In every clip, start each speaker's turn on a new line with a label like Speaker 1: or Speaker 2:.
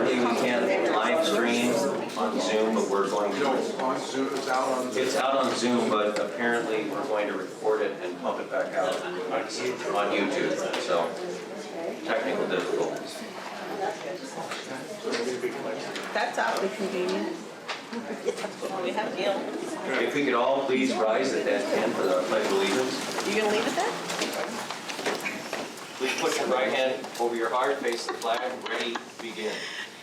Speaker 1: Currently, we can't live stream on Zoom, but we're going to.
Speaker 2: On Zoom, it's out on Zoom.
Speaker 1: It's out on Zoom, but apparently we're going to record it and pump it back out on YouTube. So, technical difficulties.
Speaker 3: That's awfully convenient. We have Gill.
Speaker 1: If we could all please rise at that end for the Pledge of Allegiance.
Speaker 3: You gonna leave it there?
Speaker 1: Please put your right hand over your heart, face the flag, ready, begin.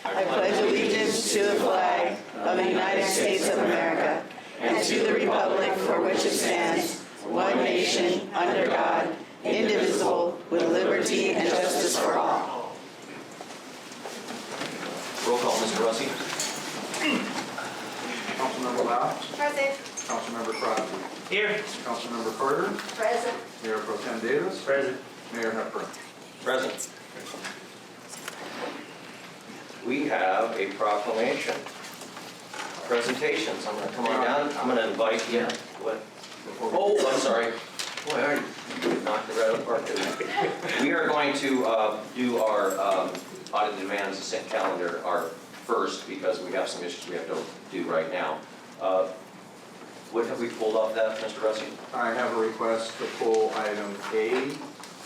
Speaker 3: I pledge allegiance to the flag of the United States of America and to the republic for which it stands, one nation, under God, indivisible, with liberty and justice for all.
Speaker 1: Roll call, Mr. Rossi.
Speaker 2: Councilmember Lau.
Speaker 4: Present.
Speaker 2: Councilmember Crosby.
Speaker 5: Here.
Speaker 2: Councilmember Carter.
Speaker 4: Present.
Speaker 2: Mayor Pro Tem Davis.
Speaker 5: Present.
Speaker 2: Mayor Hepburn.
Speaker 1: Present. We have a proclamation. Presentations. I'm going to come on down. I'm going to invite you. What? Oh, I'm sorry. Boy, I already knocked it right out of the park, didn't I? We are going to do our audit demands consent calendar our first because we have some issues we have to do right now. What have we pulled off that, Mr. Rossi?
Speaker 2: I have a request to pull item A,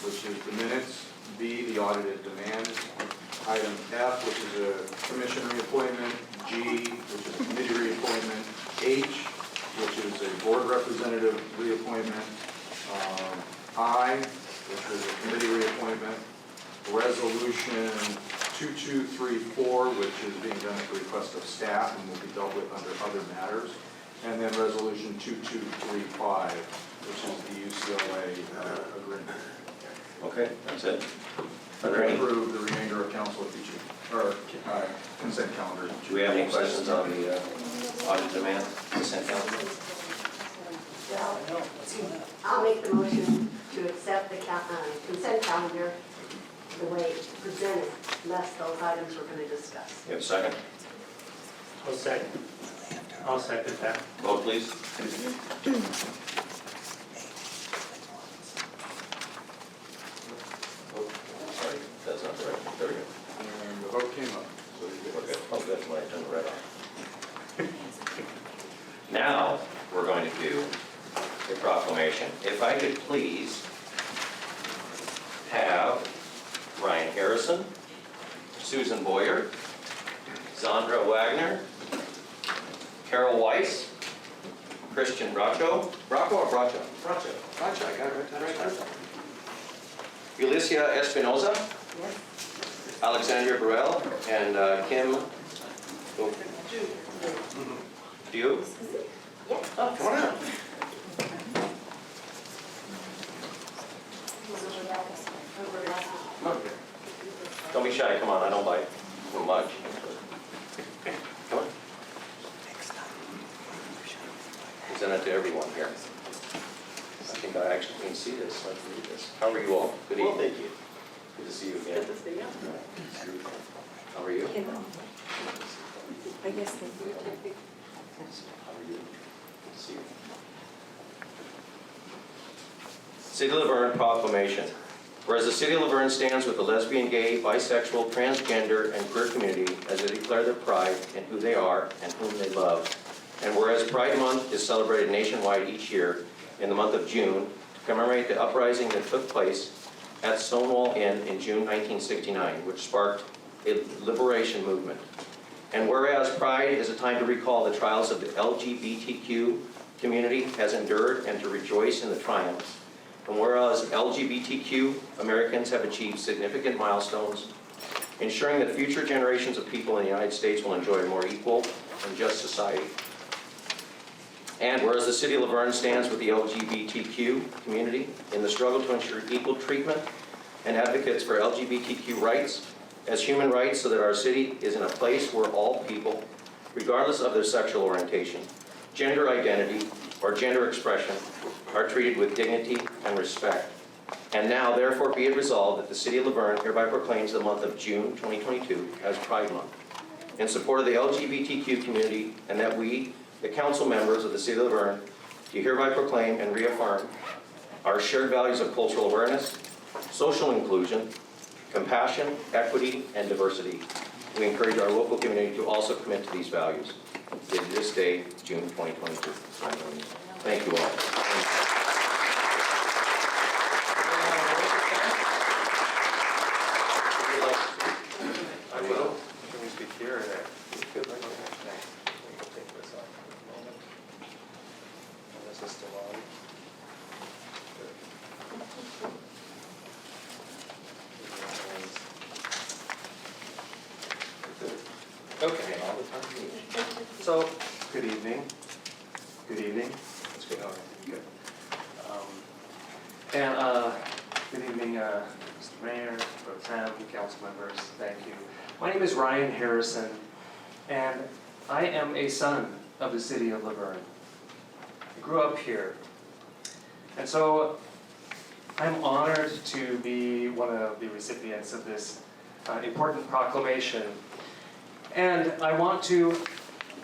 Speaker 2: which is the minutes, B, the audited demands, item F, which is a commission reappointment, G, which is a committee reappointment, H, which is a board representative reappointment, I, which is a committee reappointment, resolution 2234, which is being done at the request of staff and will be dealt with under other matters, and then resolution 2235, which is the UCLA agreement.
Speaker 1: Okay, that's it. Are
Speaker 2: To
Speaker 1: there any,
Speaker 2: approve the remainder of council feature, or consent calendar.
Speaker 1: do we have any questions on the audit demand consent calendar?
Speaker 4: I'll make the motion to accept the consent calendar the way it's presented, less those items we're going to discuss.
Speaker 1: You have a second?
Speaker 5: I'll second that.
Speaker 1: Vote, please. Oh, sorry, that's not the right. There we go.
Speaker 2: And the vote came up, so you
Speaker 1: We're
Speaker 2: get
Speaker 1: good. Oh, good. Well, I turned the red off. Now, we're going to do a proclamation. If I could please have Ryan Harrison, Susan Boyer, Zandra Wagner, Carol Weiss, Christian Bracho, Bracho or Bracho? Bracho, I got it right. Alicia Espinoza,
Speaker 4: Yes.
Speaker 1: Alexandria Burrell, and Kim Dew.
Speaker 4: Yes.
Speaker 1: Oh, come on out. Don't be shy, come on, I don't bite so much. Come on. Present it to everyone here. I think I actually can see this, let's read this. How are you all? Good evening. Thank you. Good to see you again.
Speaker 3: Good to see you.
Speaker 1: How are you?
Speaker 3: I guess they do.
Speaker 1: How are you? Good to see you. City of Laverne proclamation. Whereas the City of Laverne stands with the lesbian, gay, bisexual, transgender, and queer community as they declare their pride in who they are and whom they love. And whereas Pride Month is celebrated nationwide each year in the month of June to commemorate the uprising that took place at Stonewall Inn in June 1969, which sparked a liberation movement. And whereas Pride is a time to recall the trials of the LGBTQ community has endured and to rejoice in the triumphs. And whereas LGBTQ Americans have achieved significant milestones, ensuring that future generations of people in the United States will enjoy a more equal and just society. And whereas the City of Laverne stands with the LGBTQ community in the struggle to ensure equal treatment and advocates for LGBTQ rights as human rights so that our city is in a place where all people, regardless of their sexual orientation, gender identity, or gender expression, are treated with dignity and respect. And now, therefore, be it resolved that the City of Laverne hereby proclaims the month of June 2022 as Pride Month in support of the LGBTQ community, and that we, the council members of the City of Laverne, do hereby proclaim and reaffirm our shared values of cultural awareness, social inclusion, compassion, equity, and diversity, We encourage our local community to also commit to these values. Dated this day, June 2022. Thank you all.
Speaker 6: I will. Can we speak here or there? Good. Thanks. We'll take this off for a moment. And this is still on. Good. Okay. So, good evening. Good evening.
Speaker 1: That's good.
Speaker 6: All right, good. Good evening, Mr. Mayor, Pro Tem, council members, thank you. My name is Ryan Harrison, and I am a son of the city of Laverne. I grew up here, and so I'm honored to be one of the recipients of this important proclamation. And I want to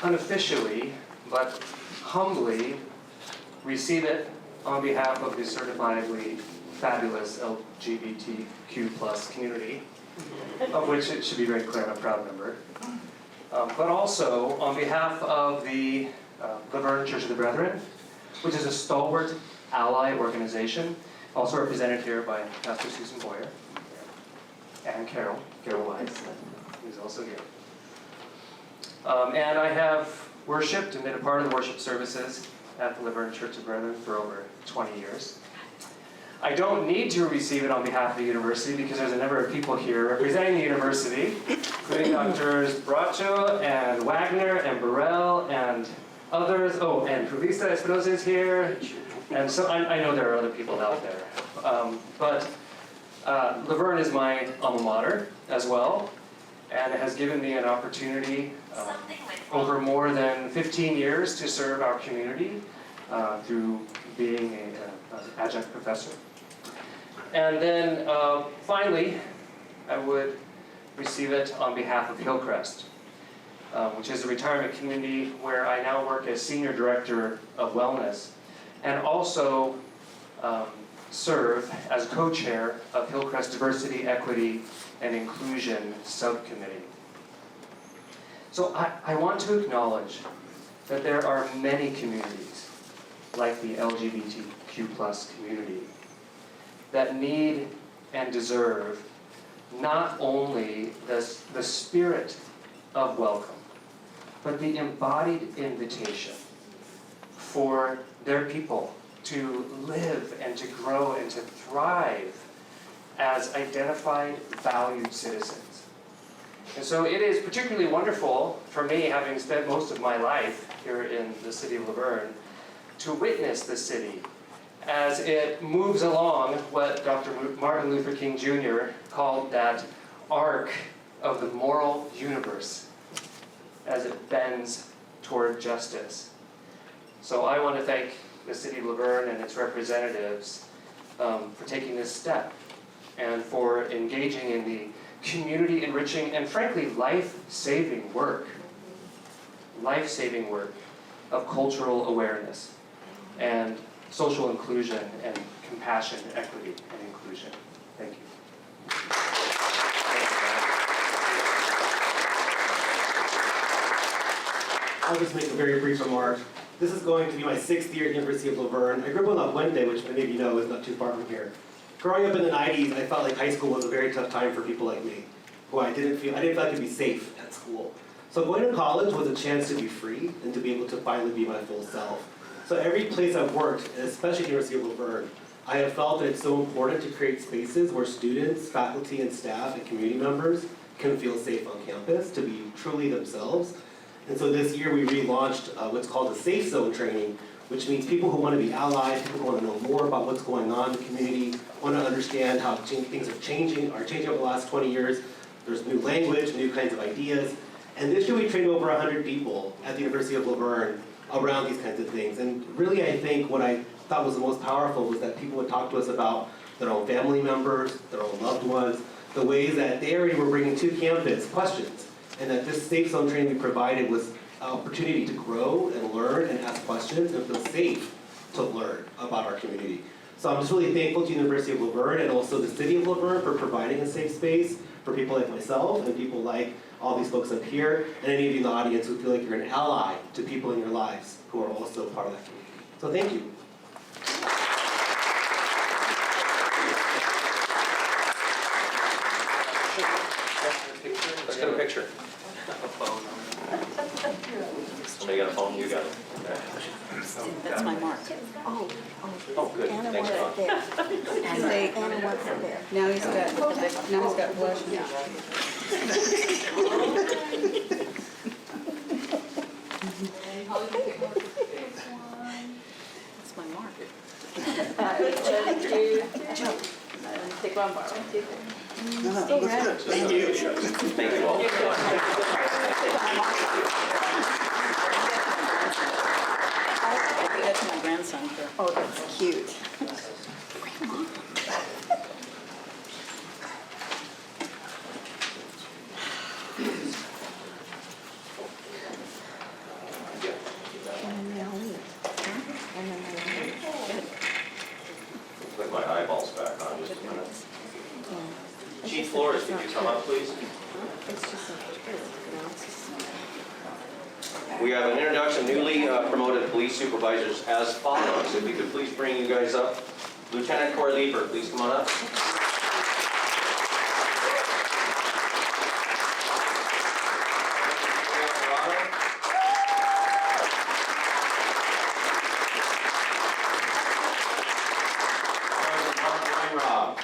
Speaker 6: unofficially, but humbly, receive it on behalf of the certifiably fabulous LGBTQ+ community, of which it should be very clear I'm a proud member. But also on behalf of the Laverne Church of the Brethren, which is a stalwart ally organization, also represented here by Pastor Susan Boyer and Carol Wise, who's also here. And I have worshipped and been a part of the worship services at the Laverne Church of the Brethren for over 20 years. I don't need to receive it on behalf of the university because there's a number of people here representing the university, including Drs. Bracho and Wagner and Burrell and others. Oh, and Julissa Espinosa is here. And so I know there are other people out there. But Laverne is my alma mater as well, and it has given me an opportunity over more than 15 years to serve our community through being an adjunct professor. And then finally, I would receive it on behalf of Hillcrest, which is a retirement community where I now work as Senior Director of Wellness and also serve as co-chair of Hillcrest Diversity, Equity, and Inclusion Subcommittee. So I want to acknowledge that there are many communities like the LGBTQ+ community that need and deserve not only the spirit of welcome, but the embodied invitation for their people to live and to grow and to thrive as identified, valued citizens. And so it is particularly wonderful for me, having spent most of my life here in the city of Laverne, to witness the city as it moves along what Dr. Martin Luther King Jr. called that arc of the moral universe as it bends toward justice. So I want to thank the city of Laverne and its representatives for taking this step and for engaging in the community enriching and frankly life-saving work of cultural awareness and social inclusion and compassion, equity, and inclusion. Thank you.
Speaker 7: I'll just make a very brief remark. This is going to be my 6th year at the University of Laverne. I grew up on Wednesday, which many of you know is not too far from here. Growing up in the 90s, I felt like high school was a very tough time for people like me, who I didn't feel like I could be safe at school. So going to college was a chance to be free and to be able to finally be my full self. So every place I've worked, and especially at the University of Laverne, I have felt that it's so important to create spaces where students, faculty, and staff, and community members can feel safe on campus to be truly themselves. And so this year we relaunched what's called a Safe Zone training, which means people who want to be allies, people who want to know more about what's going on in the community, want to understand how things are changing over the last 20 years. There's new language, new kinds of ideas. And this year we trained over 100 people at the University of Laverne around these kinds of things. And really I think what I thought was the most powerful was that people would talk to us about their own family members, their own loved ones, the ways that they already were bringing to campus questions. And that this Safe Zone training we provided was an opportunity to grow and learn and ask questions and feel safe to learn about our community. So I'm just really thankful to the University of Laverne and also the City of Laverne for providing a safe space for people like myself and people like all these folks up here, and any of you in the audience who feel like you're an ally to people in your lives who are also part of that community. So thank you.
Speaker 1: Let's get a picture. Somebody got a phone? You got it. Okay.
Speaker 3: That's my mark.
Speaker 4: Oh,
Speaker 1: Oh, good. Thanks, Ron.
Speaker 3: Anna wants it there. Now he's got blush. That's my mark.
Speaker 8: Take one more.
Speaker 1: Thank you. Thank you all.
Speaker 3: That's my grandson. Oh, that's cute.
Speaker 1: Put my eyeballs back on just a minute. Chief Flores, could you come up, please? We have an introduction, newly promoted police supervisors as follows. If we could please bring you guys up. Lieutenant Cory Leeper, please come on up. Alvarado. Weinreb.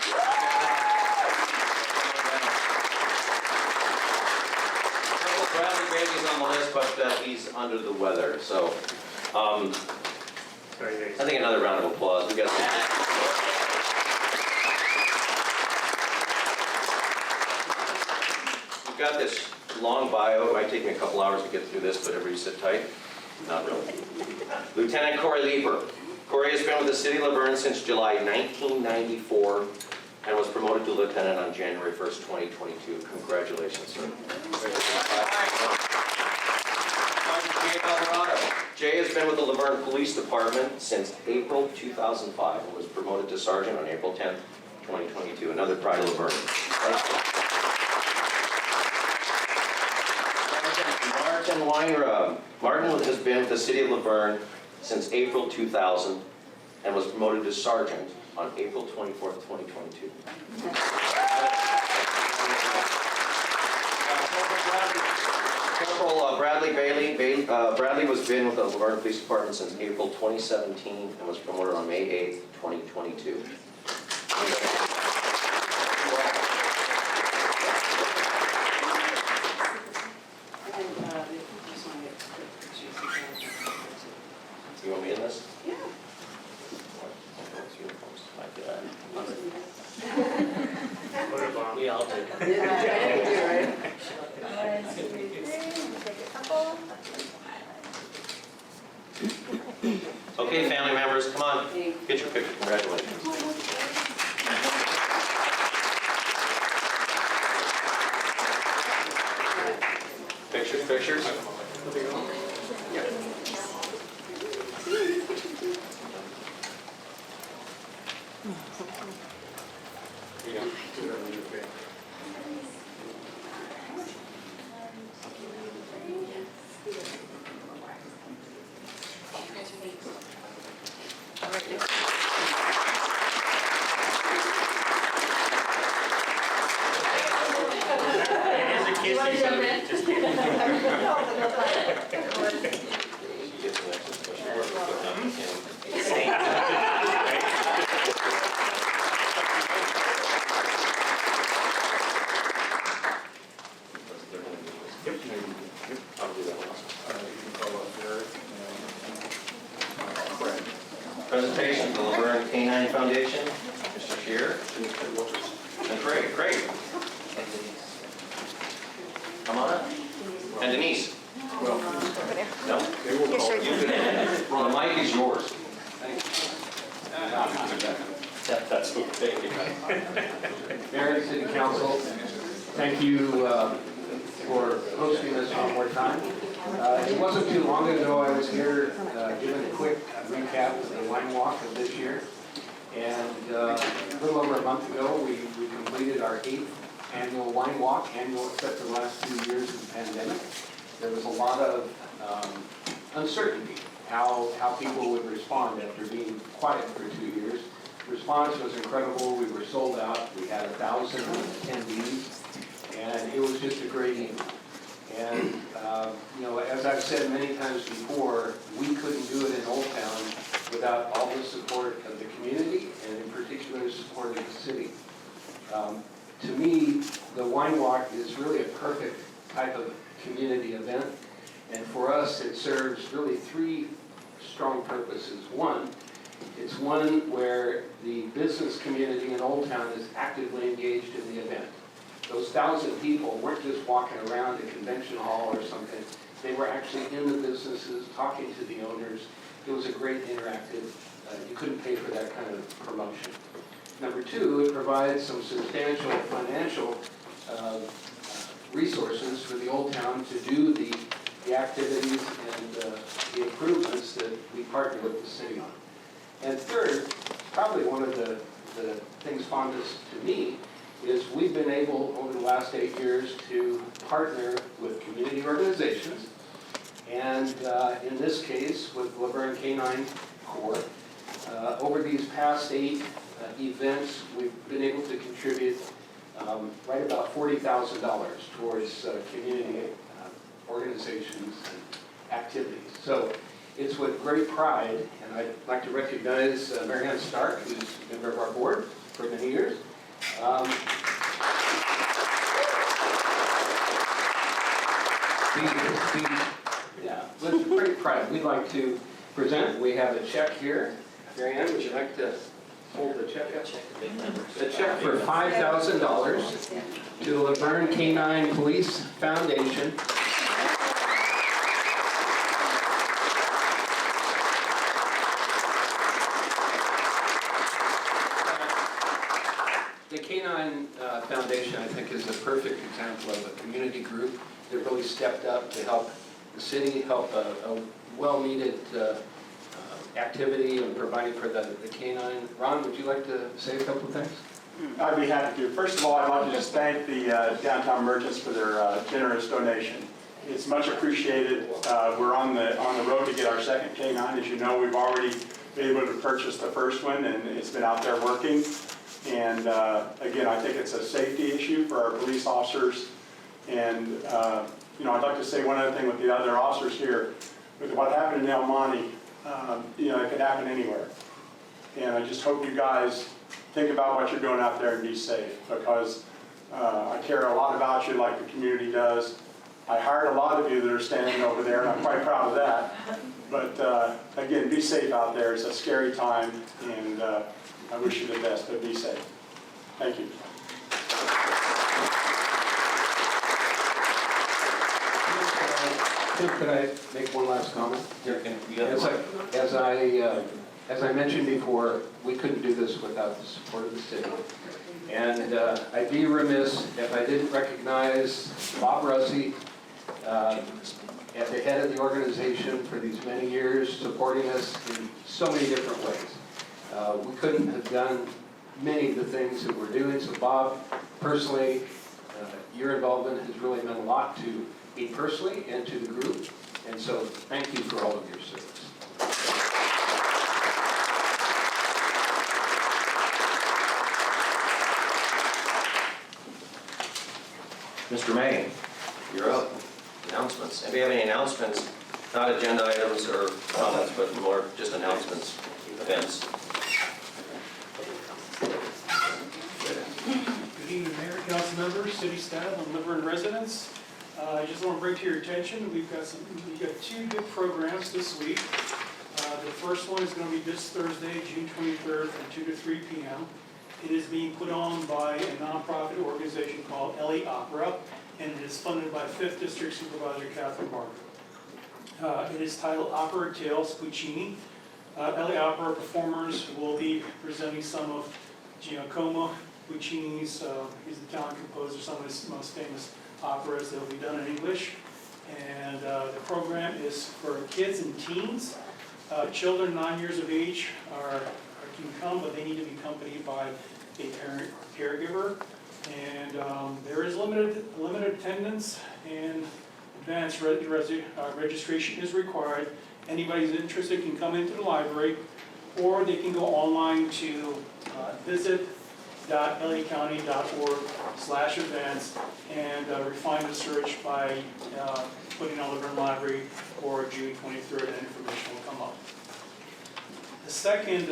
Speaker 1: Bradley Bailey's on the list, but he's under the weather, so
Speaker 5: Sorry,
Speaker 1: I think another round of applause. We got we've got this long bio. It might take me a couple hours to get through this, but everybody sit tight. Not really. Lieutenant Cory Leeper. Cory has been with the City of Laverne since July 1994 and was promoted to lieutenant on January 1st, 2022. Congratulations, sir. Sergeant Alvarado. Jay has been with the Laverne Police Department since April 2005 and was promoted to sergeant on April 10th, 2022. Another pride of Laverne. Sergeant Martin Weinreb. Martin has been with the City of Laverne since April 2000 and was promoted to sergeant on April 24th, 2022. Corporal Bradley Bailey. Bradley was been with the Laverne Police Department since April 2017 and was promoted on May 8th, 2022. You want me in this? Yeah.
Speaker 5: What a bomb.
Speaker 1: We all do. Okay, family members, come on. Get your picture. Congratulations. Pictures.
Speaker 5: You want to jump in? Just kidding.
Speaker 1: Presentation from the Laverne Canine Foundation. Mr. Shear. And Craig. Come on up. And Denise. No? You can. The mic is yours. That's okay.
Speaker 9: Mayor and City Council, thank you for hosting us one more time. It wasn't too long ago I was here giving a quick recap of the wine walk of this year. And a little over a month ago, we completed our 8th annual wine walk, annual except for the last 2 years of the pandemic. There was a lot of uncertainty how people would respond after being quiet for 2 years. The response was incredible. We were sold out. We had 1,000 attendees, and it was just a great evening. And, as I've said many times before, we couldn't do it in Old Town without all the support of the community, and in particular, the support of the city. To me, the wine walk is really a perfect type of community event. And for us, it serves really 3 strong purposes. One, it's one where the business community in Old Town is actively engaged in the event. Those 1,000 people weren't just walking around a convention hall or something. They were actually in the businesses, talking to the owners. It was a great interactive, you couldn't pay for that kind of promotion. Number 2, it provides some substantial financial resources for the Old Town to do the activities and the improvements that we partner with the city on. And third, probably one of the things fondest to me, is we've been able over the last 8 years to partner with community organizations, and in this case with Laverne Canine Corps. Over these past 8 events, we've been able to contribute right about $40,000 towards community organizations and activities. So it's with great pride, and I'd like to recognize Mary Stark, who's a member of our board for many years. With great pride, we'd like to present, we have a check here. Mary Ann, would you like to hold the check up? A check for $5,000 to the Laverne Canine Police Foundation. The Canine Foundation, I think, is a perfect example of a community group that really stepped up to help the city, help a well-needed activity and providing for the canine. Ron, would you like to say a couple of things?
Speaker 10: I'd be happy to. First of all, I'd like to just thank the Downtown Merchants for their generous donation. It's much appreciated. We're on the road to get our second canine. As you know, we've already been able to purchase the first one, and it's been out there working. And again, I think it's a safety issue for our police officers. And I'd like to say one other thing with the other officers here. With what happened in El Monte, it could happen anywhere. And I just hope you guys think about what you're doing out there and be safe, because I care a lot about you like the community does. I hired a lot of you that are standing over there, and I'm quite proud of that. But again, be safe out there. It's a scary time, and I wish you the best, but be safe. Thank you.
Speaker 9: Tim, could I make one last comment? As I mentioned before, we couldn't do this without the support of the city. And I'd be remiss if I didn't recognize Bob Russi at the head of the organization for these many years, supporting us in so many different ways. We couldn't have done many of the things that we're doing. So Bob, personally, your involvement has really meant a lot to me personally and to the group. And so thank you for all of your service.
Speaker 1: Mr. May, you're up. Announcements. If you have any announcements, not agenda items or comments, but more just announcements, events.
Speaker 11: Good evening, Mayor, council members, city staff, and Laverne residents. I just want to bring to your attention, we've got 2 good programs this week. The first one is going to be this Thursday, June 23rd, from 2 to 3 p.m. It is being put on by a nonprofit organization called LA Opera, and it is funded by 5th District Supervisor Catherine Barker. It is titled Opera Tales Puccini. LA Opera performers will be presenting some of Giacomo Puccini's, he's the Italian composer, some of his most famous operas that will be done in English. And the program is for kids and teens. Children 9 years of age can come, but they need to be accompanied by a parent or caregiver. And there is limited attendance, and advanced registration is required. Anybody who's interested can come into the library, or they can go online to visit.lacounty.org/events and refine the search by putting on the Verne Library for June 23rd, and information will come up. The second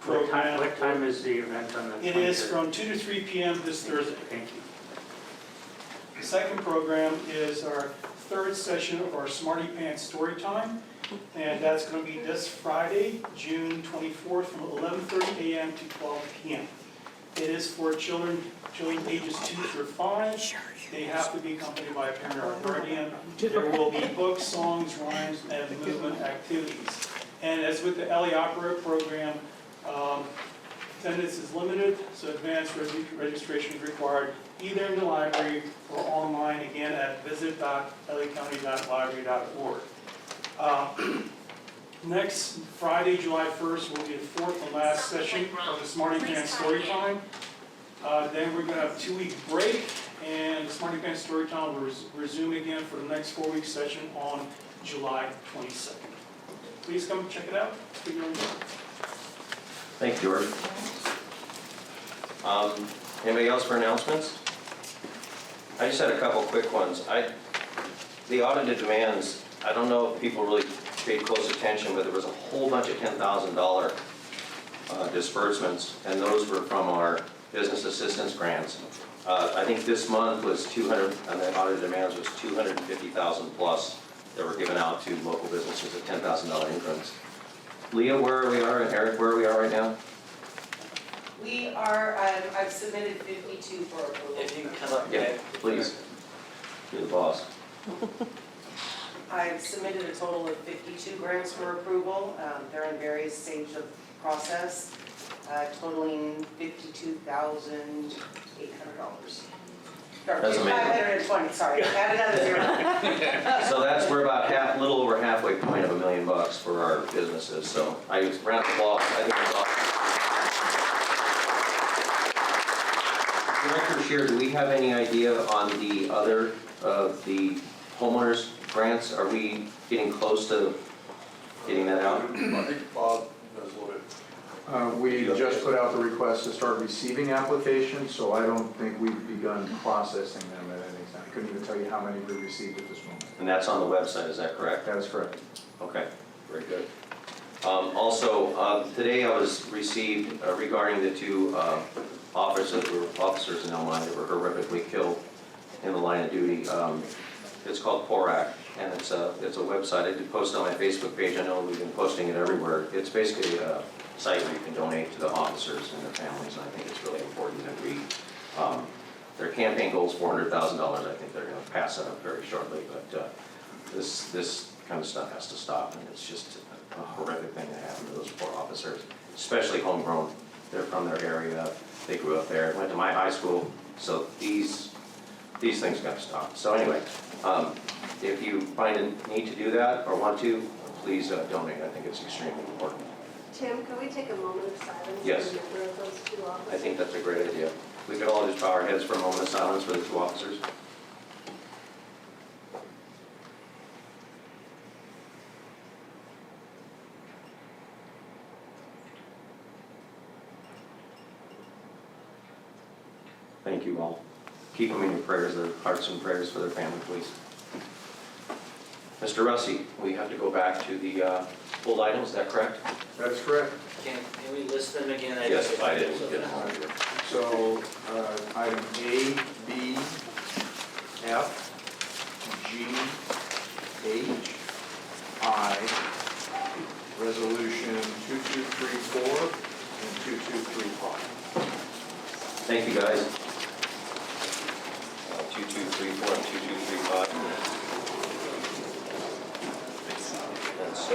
Speaker 11: program.
Speaker 5: What time is the event on the 23rd?
Speaker 11: It is from 2 to 3 p.m. this Thursday.
Speaker 5: Thank you.
Speaker 11: The second program is our third session of our Smarty Pants Story Time, and that's going to be this Friday, June 24th, from 11:30 a.m. to 12 p.m. It is for children ages 2 through 5. They have to be accompanied by a parent or a guardian. There will be books, songs, rhymes, and movement activities. And as with the LA Opera program, attendance is limited, so advanced registration is required either in the library or online, again at visit.lacounty.library.org. Next Friday, July 1st, will be the fourth and last session of the Smarty Pants Story Time. Then we're going to have a 2-week break, and the Smarty Pants Story Time will resume again for the next 4-week session on July 22nd. Please come check it out.
Speaker 1: Thank you, George. Anybody else for announcements? I just had a couple quick ones. The audited demands, I don't know if people really paid close attention, but there was a whole bunch of $10,000 disbursements, and those were from our business assistance grants. I think this month was 200, and the audited demands was 250,000 plus that were given out to local businesses at $10,000 increments. Leah, where we are, and Eric, where we are right now?
Speaker 3: We are, I've submitted 52 for approval.
Speaker 5: If you can come up,
Speaker 1: Yeah, please. You're the boss.
Speaker 3: I've submitted a total of 52 grants for approval. They're in various stages of process, totaling $52,800.
Speaker 1: That's amazing.
Speaker 3: 520, sorry, add another zero.
Speaker 1: So we're about a little over halfway point of $1 million for our businesses. So I round of applause. I think it's awesome. Director Scheer, do we have any idea on the other of the homeowners grants? Are we getting close to getting that out?
Speaker 2: I think Bob knows a little bit. We just put out the request to start receiving applications, so I don't think we've begun processing them at any time. I couldn't even tell you how many we received at this moment.
Speaker 1: And that's on the website, is that correct?
Speaker 2: That is correct.
Speaker 1: Okay, very good. Also, today I was received regarding the two officers in Illinois that were horrifically killed in the line of duty. It's called Cory, and it's a website. I did post on my Facebook page. I know we've been posting it everywhere. It's basically a site where you can donate to the officers and their families, and I think it's really important that we, their campaign goal is $400,000. I think they're going to pass that up very shortly, but this kind of stuff has to stop, and it's just a horrific thing that happened to those poor officers, especially homegrown. They're from their area, they grew up there, went to my high school, so these things got to stop. So anyway, if you find a need to do that or want to, please donate. I think it's extremely important.
Speaker 4: Tim, can we take a moment of silence?
Speaker 1: Yes.
Speaker 4: In remember of those two officers?
Speaker 1: I think that's a great idea. We could all just bow our heads for a moment of silence for the two officers. Thank you all. Keep them in your prayers, their hearts and prayers for their family, please. Mr. Russi, we have to go back to the full items, is that correct?
Speaker 2: That is correct.
Speaker 5: Can we list them again?
Speaker 1: Yes, I didn't get them on here.
Speaker 2: So, item A, B, F, G, H, I, resolution 2234 and 2235.
Speaker 1: Thank you, guys. 2234 and 2235. And so,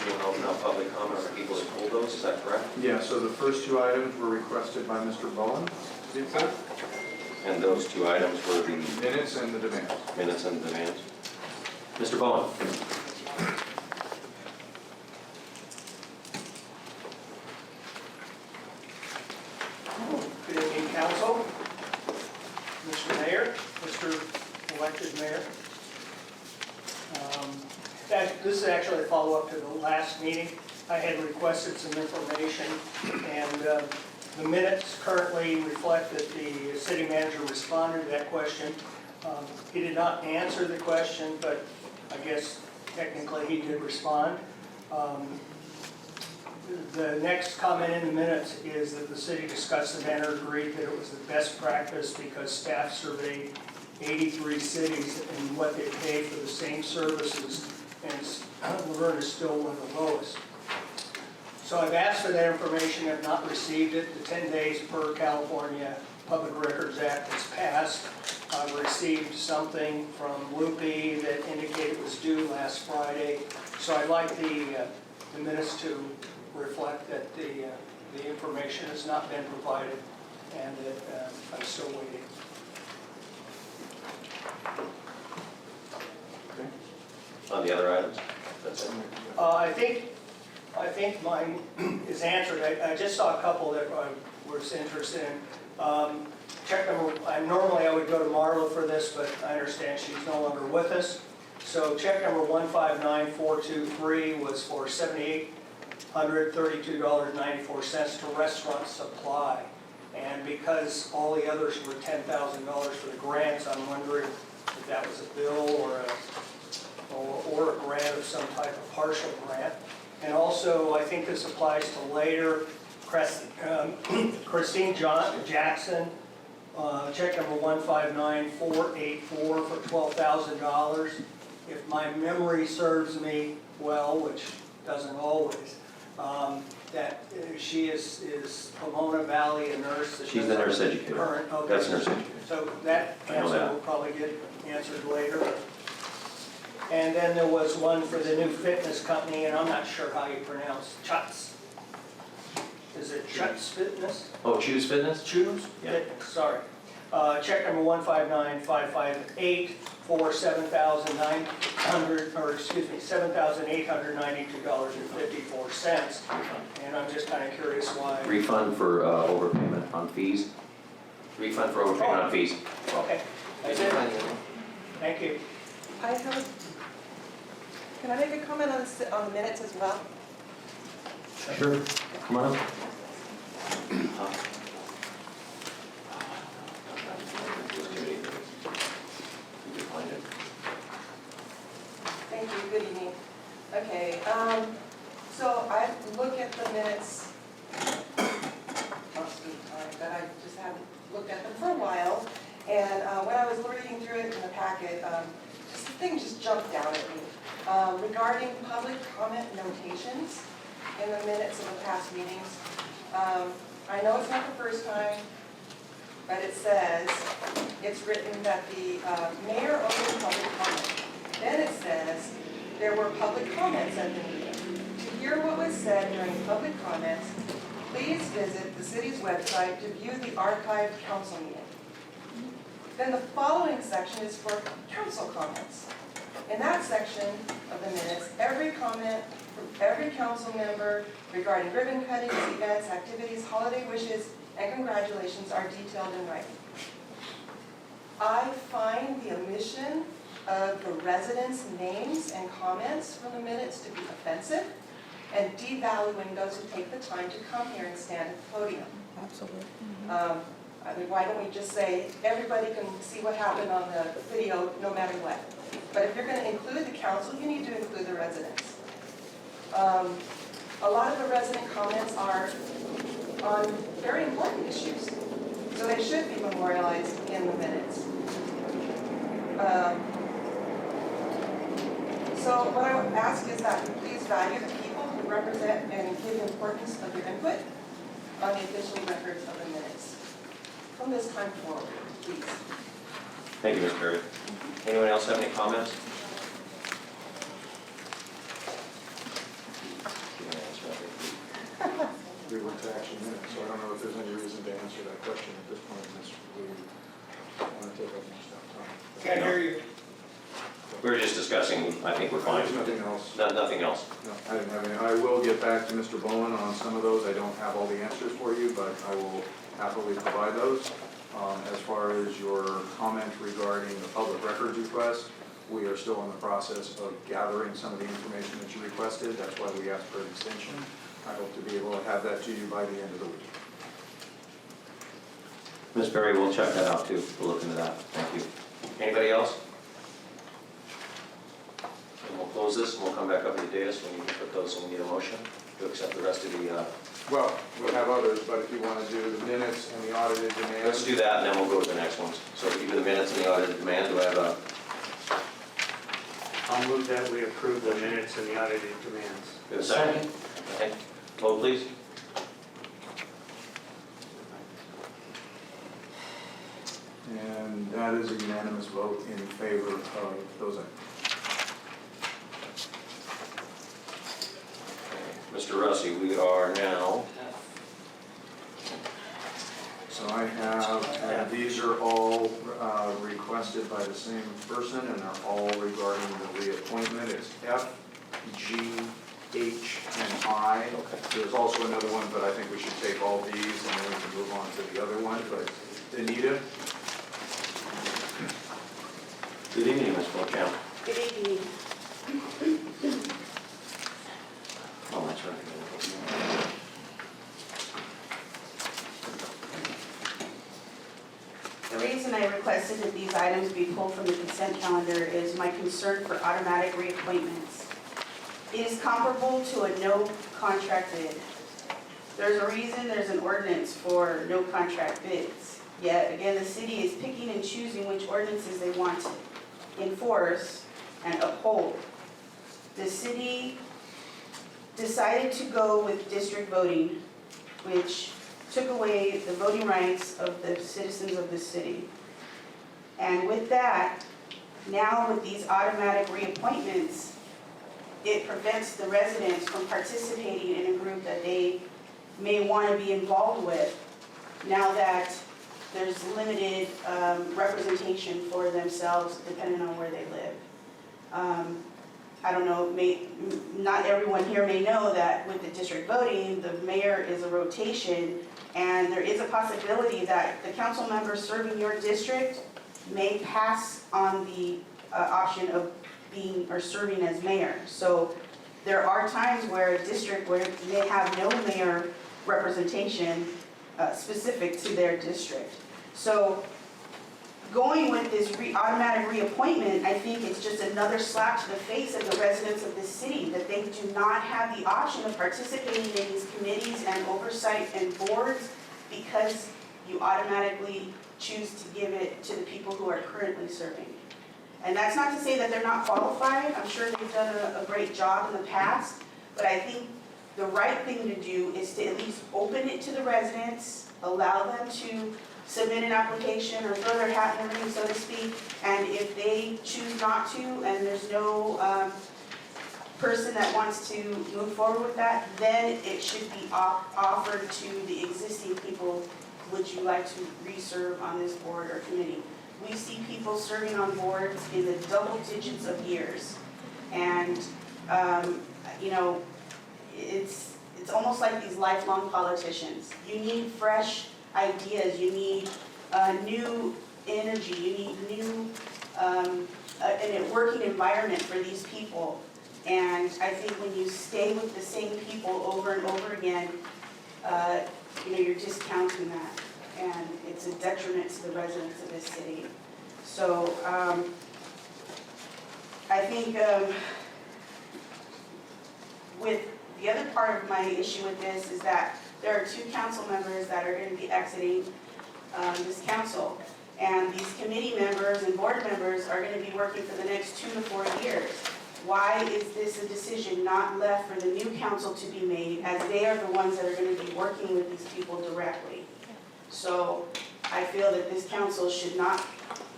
Speaker 1: you want to open up public comment for people that pulled those, is that correct?
Speaker 2: Yeah, so the first two items were requested by Mr. Bowen,
Speaker 1: And those two items were the
Speaker 2: minutes and the demands.
Speaker 1: minutes and demands. Mr. Bowen?
Speaker 12: Mayor, Mr. Elected Mayor. This is actually a follow-up to the last meeting. I had requested some information, and the minutes currently reflect that the city manager responded to that question. He did not answer the question, but I guess technically he did respond. The next comment in the minutes is that the city discussed the matter, agreed that it was the best practice because staff surveyed 83 cities and what they pay for the same services, and Laverne is still one of the lowest. So I've asked for that information, have not received it. The 10 days per California Public Records Act has passed. I've received something from Leeper that indicated it was due last Friday. So I'd like the minutes to reflect that the information has not been provided and that I'm still waiting.
Speaker 1: On the other items? That's it.
Speaker 12: I think mine is answered. I just saw a couple that I was interested in. Check number, normally I would go to Marla for this, but I understand she's no longer with us. So check number 159423 was for $7,832.94 to Restaurant Supply. And because all the others were $10,000 for the grants, I'm wondering if that was a bill or a grant of some type of partial grant. And also, I think this applies to later, Christine Jackson, check number 159484 for $12,000. If my memory serves me well, which doesn't always, that she is Pomona Valley, a nurse.
Speaker 1: She's the nurse educator.
Speaker 12: Current, okay.
Speaker 1: That's nurse educator.
Speaker 12: So that
Speaker 1: I know
Speaker 12: answer
Speaker 1: that.
Speaker 12: will probably get answered later. And then there was one for the new fitness company, and I'm not sure how you pronounce Chutz. Is it Chutz Fitness?
Speaker 1: Oh, Choose Fitness?
Speaker 12: Choose
Speaker 1: Yeah.
Speaker 12: Fitness, sorry. Check number 159558 for $7,892.54. And I'm just kind of curious why.
Speaker 1: Refund for overpayment on fees. Refund for overpayment on fees.
Speaker 12: Okay, that's it. Thank you.
Speaker 8: Can I make a comment on the minutes as well?
Speaker 1: Sure. Come on up.
Speaker 8: Thank you, good evening. Okay, so I look at the minutes, must be time, but I just haven't looked at them for a while. And when I was reading through it in the packet, this thing just jumped out at me. Regarding public comment notations in the minutes of the past meetings. I know it's not the first time, but it says, it's written that the mayor opened public comment. Then it says, there were public comments at the meeting. To hear what was said during public comments, please visit the city's website to view the archived council meeting. Then the following section is for council comments. In that section of the minutes, every comment from every council member regarding ribbon cuttings, events, activities, holiday wishes, and congratulations are detailed in writing. I find the omission of the residents' names and comments from the minutes to be offensive and devaluing those who take the time to come here and stand at the podium.
Speaker 3: Absolutely.
Speaker 8: I mean, why don't we just say, everybody can see what happened on the video no matter what. But if you're going to include the council, you need to include the residents. A lot of the resident comments are on very important issues, so they should be memorialized in the minutes. So what I would ask is that you please value the people who represent and give importance of your input on the official records of the minutes. From this time forward, please.
Speaker 1: Thank you, Ms. Perry. Anyone else have any comments?
Speaker 2: We were to action minutes, so I don't know if there's any reason to answer that question at this point unless we want to take up more stuff.
Speaker 12: Can't hear you.
Speaker 1: We were just discussing, I think we're fine.
Speaker 2: There's nothing else.
Speaker 1: Nothing else.
Speaker 2: No, I didn't have any. I will get back to Mr. Bowen on some of those. I don't have all the answers for you, but I will happily provide those. As far as your comment regarding the public records request, we are still in the process of gathering some of the information that you requested. That's why we asked for an extension. I hope to be able to have that to you by the end of the week.
Speaker 1: Ms. Berry, we'll check that out too. We'll look into that. Thank you. Anybody else? And we'll close this and we'll come back up to the dais when you can put those and we need a motion to accept the rest of the,
Speaker 2: Well, we'll have others, but if you want to do the minutes and the audited demands.
Speaker 1: let's do that and then we'll go to the next ones. So if you do the minutes and the audited demand, do I have a,
Speaker 5: I'll move that we approve the minutes and the audited demands.
Speaker 1: do a second? Okay. Vote please.
Speaker 2: And that is a unanimous vote in favor of those items.
Speaker 1: Mr. Russi, we are now,
Speaker 2: So I have, and these are all requested by the same person, and they're all regarding the reappointment. It's F, G, H, and I.
Speaker 1: okay.
Speaker 2: There's also another one, but I think we should take all these and then we can move on to the other one. But Anita?
Speaker 1: Good evening, Ms. Beauchamp.
Speaker 3: Good evening.
Speaker 1: Oh, that's right.
Speaker 3: The reason I requested that these items be pulled from the consent calendar is my concern for automatic reappointments. It is comparable to a no contract bid. There's a reason there's an ordinance for no contract bids. Yet again, the city is picking and choosing which ordinances they want to enforce and uphold. The city decided to go with district voting, which took away the voting rights of the citizens of the city. And with that, now with these automatic reappointments, it prevents the residents from participating in a group that they may want to be involved with, now that there's limited representation for themselves depending on where they live. I don't know, not everyone here may know that with the district voting, the mayor is a rotation, and there is a possibility that the council members serving your district may pass on the option of being or serving as mayor. So there are times where a district where they have no mayor representation specific to their district. So going with this automatic reappointment, I think it's just another slap to the face of the residents of this city, that they do not have the option of participating in these committees and oversight and boards because you automatically choose to give it to the people who are currently serving. And that's not to say that they're not qualified. I'm sure they've done a great job in the past, but I think the right thing to do is to at least open it to the residents, allow them to submit an application or throw their hat in the ring, so to speak, and if they choose not to and there's no person that wants to move forward with that, then it should be offered to the existing people, would you like to re-serve on this board or committee? We see people serving on boards in the double digits of years, and you know, it's almost like these lifelong politicians. You need fresh ideas, you need new energy, you need new a working environment for these people. And I think when you stay with the same people over and over again, you know, you're discounting that, and it's a detriment to the residents of this city. So I think with the other part of my issue with this is that there are 2 council members that are going to be exiting this council. And these committee members and board members are going to be working for the next 2 to 4 years. Why is this a decision not left for the new council to be made, as they are the ones that are going to be working with these people directly? So I feel that this council should not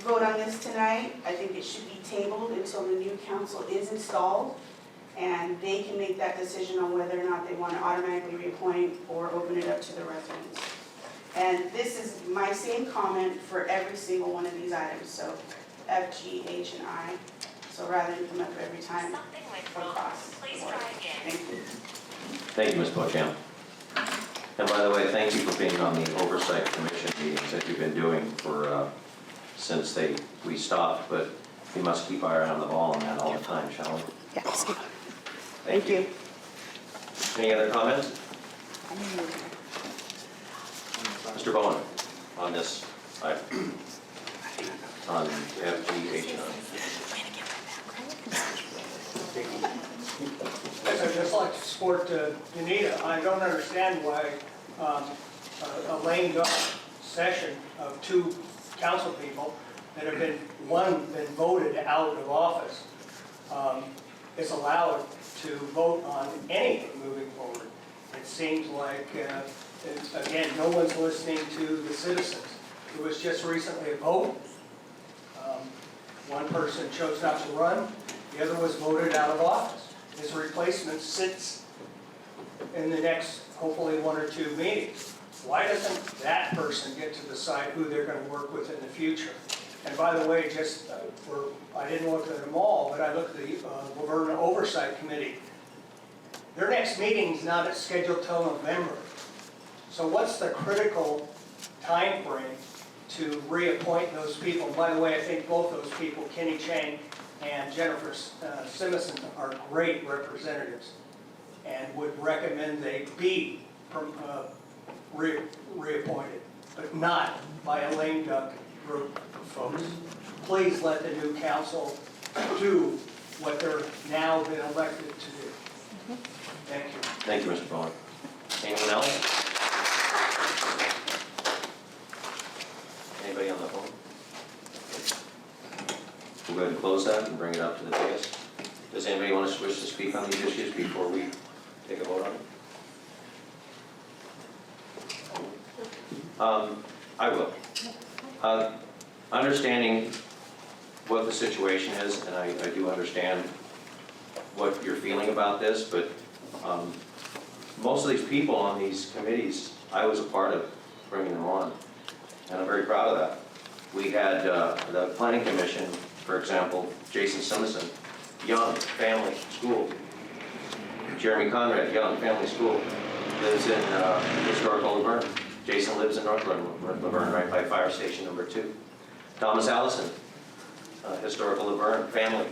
Speaker 3: vote on this tonight. I think it should be tabled until the new council is installed, and they can make that decision on whether or not they want to automatically reappoint or open it up to the residents. And this is my same comment for every single one of these items, so F, G, H, and I. So rather than come up every time across the board. Thank you.
Speaker 1: Thank you, Ms. Beauchamp. And by the way, thank you for being on the Oversight Commission meetings that you've been doing for, since we stopped, but we must keep our eye on the ball on that all the time, shall we?
Speaker 3: Yes.
Speaker 1: Thank you. Any other comments? Mr. Bowen, on this item, on FGH9.
Speaker 12: I'd just like to support Anita. I don't understand why a lame duck session of two council people that have been voted out of office is allowed to vote on anything moving forward. It seems like, again, no one's listening to the citizens. It was just recently a vote. One person chose not to run, the other was voted out of office. His replacement sits in the next, hopefully, 1 or 2 meetings. Why doesn't that person get to decide who they're going to work with in the future? And by the way, just I didn't look at them all, but I looked at the Verne Oversight Committee. Their next meeting's not scheduled till November. So what's the critical time frame to reappoint those people? And by the way, I think both those people, Kenny Chang and Jennifer Simonson, are great representatives and would recommend they be reappointed, but not by a lame duck group of folks. Please let the new council do what they're now been elected to do. Thank you.
Speaker 1: Thank you, Mr. Bowen. Anyone else? Anybody on the phone? We'll go ahead and close that and bring it up to the dais. Does anybody wish to speak on these issues before we take a vote on it? I will. Understanding what the situation is, and I do understand what you're feeling about this, but most of these people on these committees, I was a part of bringing them on, and I'm very proud of that. We had the Planning Commission, for example, Jason Simonson, young, family, school. Jeremy Conrad, young, family, school, lives in historical Laverne. Jason lives in North Laverne, right by Fire Station number 2. Thomas Allison, historical Laverne, family,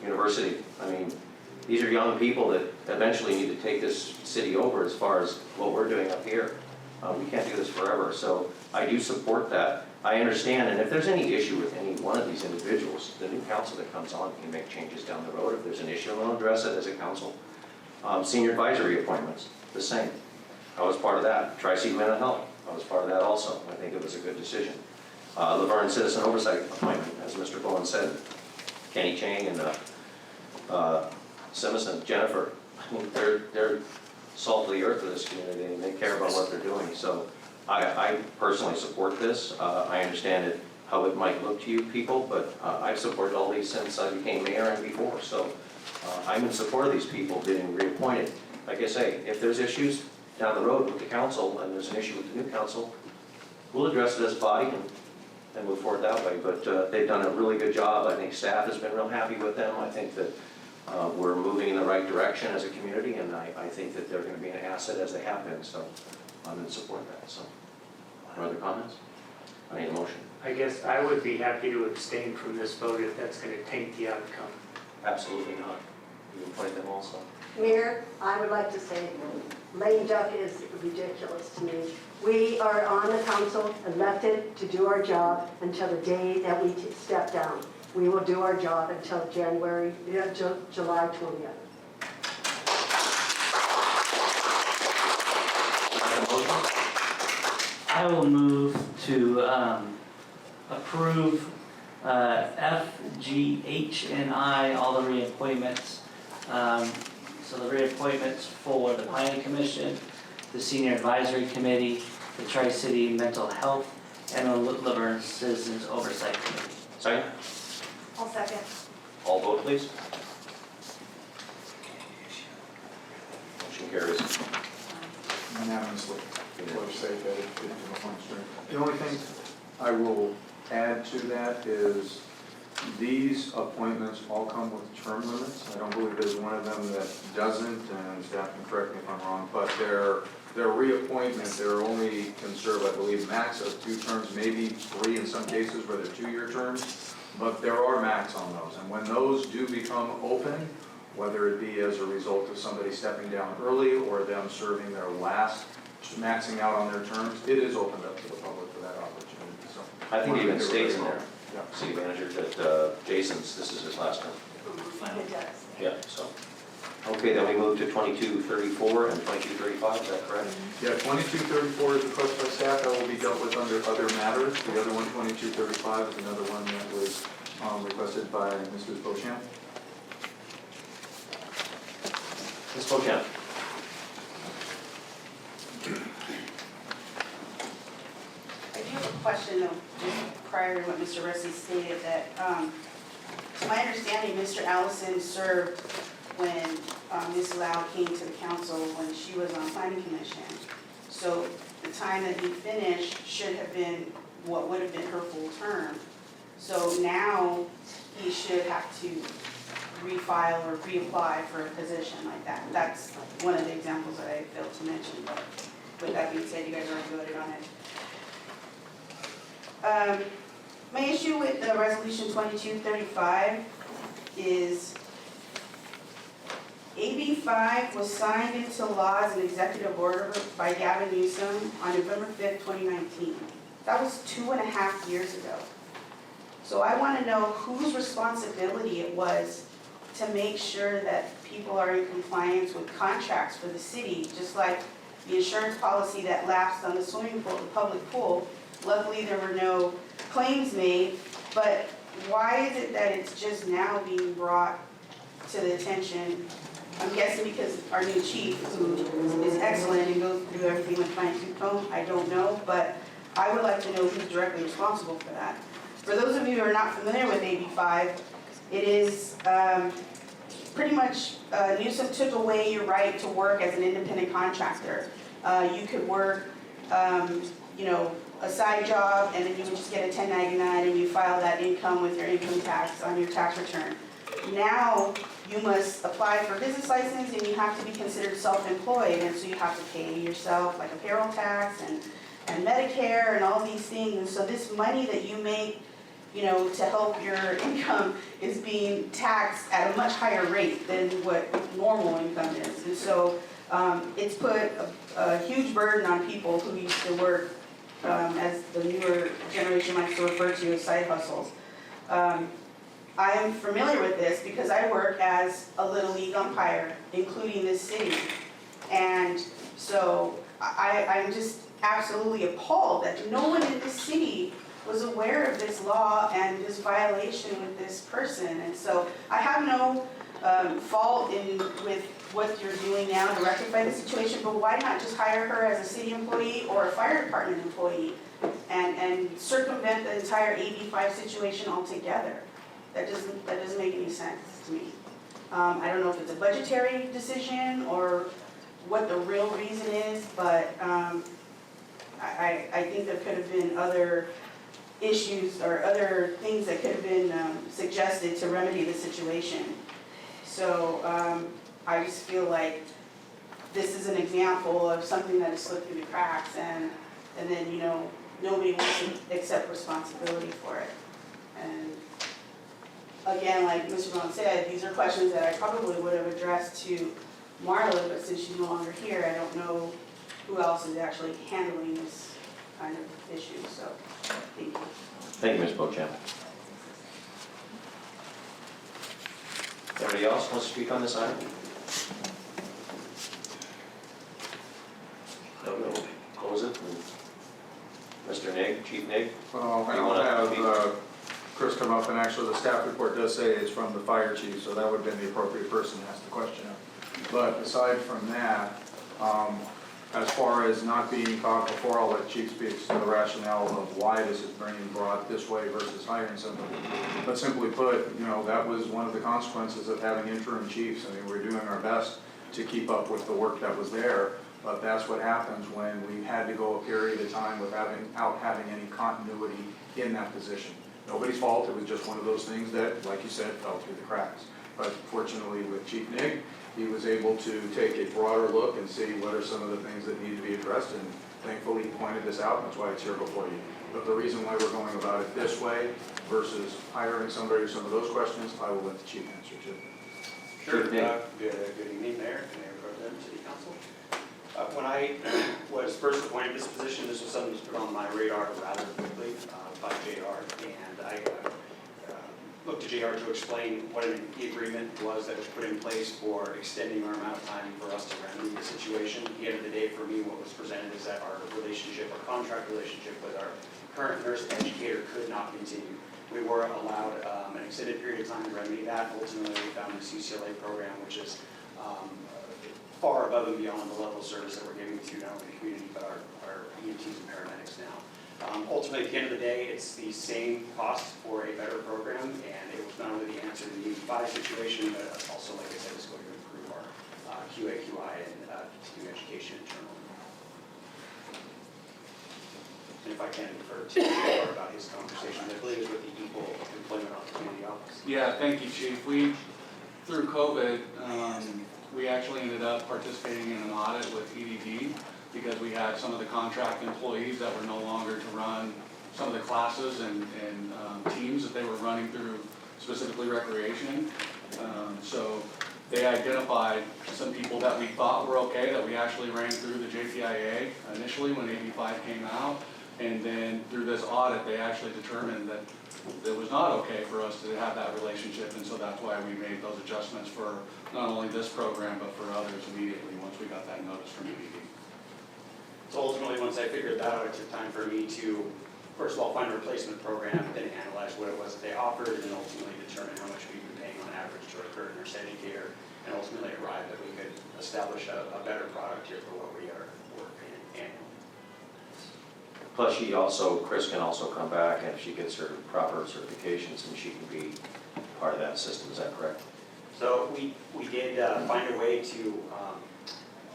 Speaker 1: university. I mean, these are young people that eventually need to take this city over as far as what we're doing up here. We can't do this forever, so I do support that. I understand, and if there's any issue with any one of these individuals, the new council that comes on can make changes down the road. If there's an issue, we'll address it as a council. Senior advisory appointments, the same. I was part of that. Tri-C Mental Health, I was part of that also. I think it was a good decision. Laverne Citizen Oversight appointment, as Mr. Bowen said. Kenny Chang and Simonson, Jennifer, I mean, they're salt of the earth of this community, and they care about what they're doing. So I personally support this. I understand how it might look to you people, but I've supported all these since I became mayor and before. So I'm in support of these people getting reappointed. Like I say, if there's issues down the road with the council and there's an issue with the new council, we'll address it as a body and move forward that way. But they've done a really good job. I think staff has been real happy with them. I think that we're moving in the right direction as a community, and I think that they're going to be an asset as they have been. So I'm in support of that. So, other comments? I need a motion.
Speaker 5: I guess I would be happy to abstain from this vote if that's going to taint the outcome.
Speaker 1: Absolutely not. You appoint them also.
Speaker 4: Mayor, I would like to say, lame duck is ridiculous to me. We are on the council, elected to do our job until the day that we step down. We will do our job until July 20th.
Speaker 5: I will move to approve F, G, H, and I, all the reappointments. So the reappointments for the Planning Commission, the Senior Advisory Committee, the Tri-City Mental Health, and the Laverne Citizens Oversight Committee.
Speaker 1: Second?
Speaker 8: I'll second.
Speaker 1: All vote, please. Motion carries.
Speaker 2: Unanimously. For sake that it didn't come on stream. The only thing I will add to that is these appointments all come with term limits. I don't believe there's one of them that doesn't, and staff can correct me if I'm wrong, but they're their reappointment, they're only can serve, I believe, max of 2 terms, maybe 3 in some cases where they're 2-year terms, but there are max on those. And when those do become open, whether it be as a result of somebody stepping down early or them serving their last, maxing out on their terms, it is opened up to the public for that opportunity. So
Speaker 1: I think it even states in there,
Speaker 2: Yeah.
Speaker 1: city manager, that Jason's, this is his last term.
Speaker 4: It does.
Speaker 1: Yeah, so. Okay, then we move to 2234 and 2235, is that correct?
Speaker 2: Yeah, 2234 is requested by staff, that will be dealt with under other matters. The other one, 2235, is another one that was requested by Mrs. Beauchamp.
Speaker 1: Ms. Beauchamp.
Speaker 3: I do have a question though, just prior to what Mr. Russi stated, that, to my understanding, Mr. Allison served when Ms. Lau came to the council when she was on planning commission. So the time that he finished should have been what would have been her full term. So now he should have to refile or reapply for a position like that. That's one of the examples that I failed to mention, but with that being said, you guys already voted on it. My issue with the resolution 2235 is AB 5 was signed into law as an executive order by Gavin Newsom on November 5th, 2019. That was 2.5 years ago. So I want to know whose responsibility it was to make sure that people are in compliance with contracts for the city, just like the insurance policy that lapsed on the swimming pool, the public pool. Luckily, there were no claims made, but why is it that it's just now being brought to the attention? I'm guessing because our new chief, who is excellent and goes through everything with fine-tooth comb, I don't know, but I would like to know who's directly responsible for that. For those of you who are not familiar with AB 5, it is pretty much, Newsom took away your right to work as an independent contractor. You could work, you know, a side job, and then you would just get a 1099 and you file that income with your income tax on your tax return. Now, you must apply for a business license and you have to be considered self-employed, and so you have to pay yourself like a payroll tax and Medicare and all these things. And so this money that you make, you know, to help your income is being taxed at a much higher rate than what normal income is. And so it's put a huge burden on people who used to work, as the newer generation likes to refer to as side hustles. I am familiar with this because I work as a Little League umpire, including this city. And so I'm just absolutely appalled that no one in this city was aware of this law and this violation with this person. And so I have no fault with what you're doing now to rectify the situation, but why not just hire her as a city employee or a fire department employee and circumvent the entire AB 5 situation altogether? That doesn't make any sense to me. I don't know if it's a budgetary decision or what the real reason is, but I think there could have been other issues or other things that could have been suggested to remedy the situation. So I just feel like this is an example of something that has slipped through the cracks, and then, you know, nobody wants to accept responsibility for it. And again, like Mr. Brown said, these are questions that I probably would have addressed to Marla, but since she's no longer here, I don't know who else is actually handling this kind of issue, so thank you.
Speaker 1: Thank you, Ms. Beauchamp. Anybody else wants to speak on this item? No, we'll close it. Mr. Nig, Chief Nig?
Speaker 2: I'll have Chris come up, and actually the staff report does say it's from the fire chief, so that would have been the appropriate person to ask the question of. But aside from that, as far as not being caught before, I'll let Chief speak to the rationale of why this is being brought this way versus hiring somebody. But simply put, you know, that was one of the consequences of having interim chiefs. I mean, we're doing our best to keep up with the work that was there, but that's what happens when we had to go a period of time without having any continuity in that position. Nobody's fault, it was just one of those things that, like you said, fell through the cracks. But fortunately with Chief Nig, he was able to take a broader look and see what are some of the things that need to be addressed, and thankfully he pointed this out, and that's why it's here before you. But the reason why we're going about it this way versus hiring somebody or some of those questions, I will let the chief answer to.
Speaker 13: Sure. Good evening, Mayor, Pro Tem, City Council. When I was first appointed to this position, this was something that was put on my radar rather quickly by JR, and I looked to JR to explain what the agreement was that was put in place for extending our amount of time for us to remedy the situation. At the end of the day, for me, what was presented is that our relationship, our contract relationship with our current nurse educator could not continue. We were allowed an extended period of time to remedy that. Ultimately, we found this UCLA program, which is far above and beyond the level of service that we're giving to not only the community, but our EMTs and paramedics now. Ultimately, at the end of the day, it's the same cost for a better program, and it was not only the answer to the EB5 situation, but also, like I said, it's going to improve our QA/QI and continuing education internally. And if I can refer to JR about his conversation, I believe it was with the Equal Employment Opportunity Office.
Speaker 14: Yeah, thank you, Chief. Through COVID, we actually ended up participating in an audit with EDD because we had some of the contract employees that were no longer to run some of the classes and teams that they were running through, specifically recreation. So they identified some people that we thought were okay, that we actually ran through the JPIA initially when AB5 came out. And then through this audit, they actually determined that it was not okay for us to have that relationship, and so that's why we made those adjustments for not only this program, but for others immediately once we got that notice from EDD.
Speaker 13: So ultimately, once I figured that out, it took time for me to, first of all, find a replacement program, then analyze what it was that they offered, and then ultimately determine how much we'd be paying on average to our current nurse educator, and ultimately arrive that we could establish a better product here for what we are paying annually.
Speaker 1: Plus, Chris can also come back, and if she gets her proper certifications, and she can be part of that system. Is that correct?
Speaker 13: So we did find a way to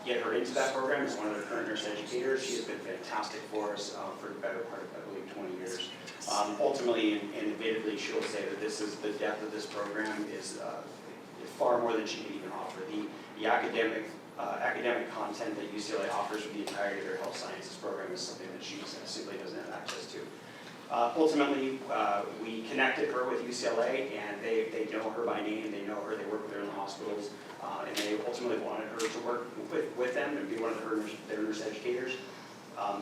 Speaker 13: get her into that program as one of the current nurse educators. She has been fantastic for us for the better part of, I believe, 20 years. Ultimately, and admittedly, she'll say that this is the depth of this program is far more than she can even offer. The academic content that UCLA offers for the entirety of their health sciences program is something that she simply doesn't have access to. Ultimately, we connected her with UCLA, and they know her by name, they know her, they work with her in the hospitals, and they ultimately wanted her to work with them and be one of their nurse educators.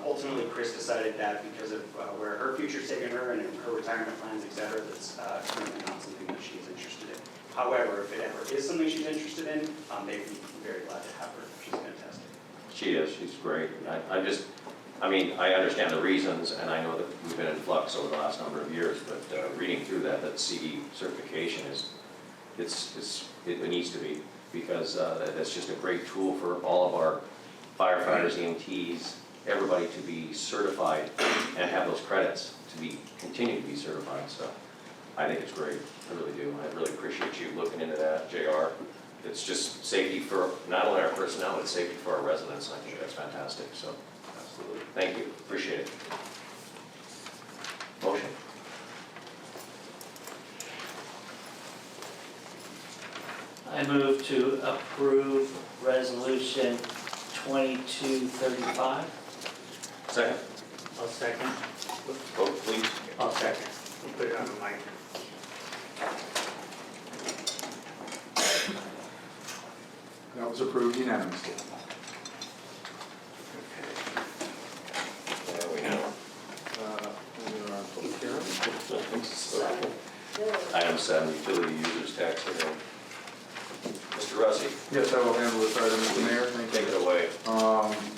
Speaker 13: Ultimately, Chris decided that because of where her future's taken her and her retirement plans, et cetera, that's currently not something that she's interested in. However, if it ever is something she's interested in, they'd be very glad to have her. She's fantastic.
Speaker 1: She is. She's great. I understand the reasons, and I know that we've been in flux over the last number of years, but reading through that CE certification it needs to be, because that's just a great tool for all of our firefighters, EMTs, everybody to be certified and have those credits to continue to be certified. So I think it's great. I really do. I really appreciate you looking into that, JR. It's just safety for not only our personnel, but safety for our residents. I think that's fantastic. So absolutely. Thank you. Appreciate it. Motion.
Speaker 5: I move to approve resolution 2235.
Speaker 1: Second.
Speaker 12: I'll second.
Speaker 1: Vote, please.
Speaker 12: I'll second. We'll put it on the mic.
Speaker 2: That was approved unanimously.
Speaker 1: There we go.
Speaker 2: We are on public hearing.
Speaker 1: Item 7, utility users tax rate. Mr. Russi,
Speaker 2: Yes, I will handle this item, Mr. Mayor. Thank you.
Speaker 1: take it away.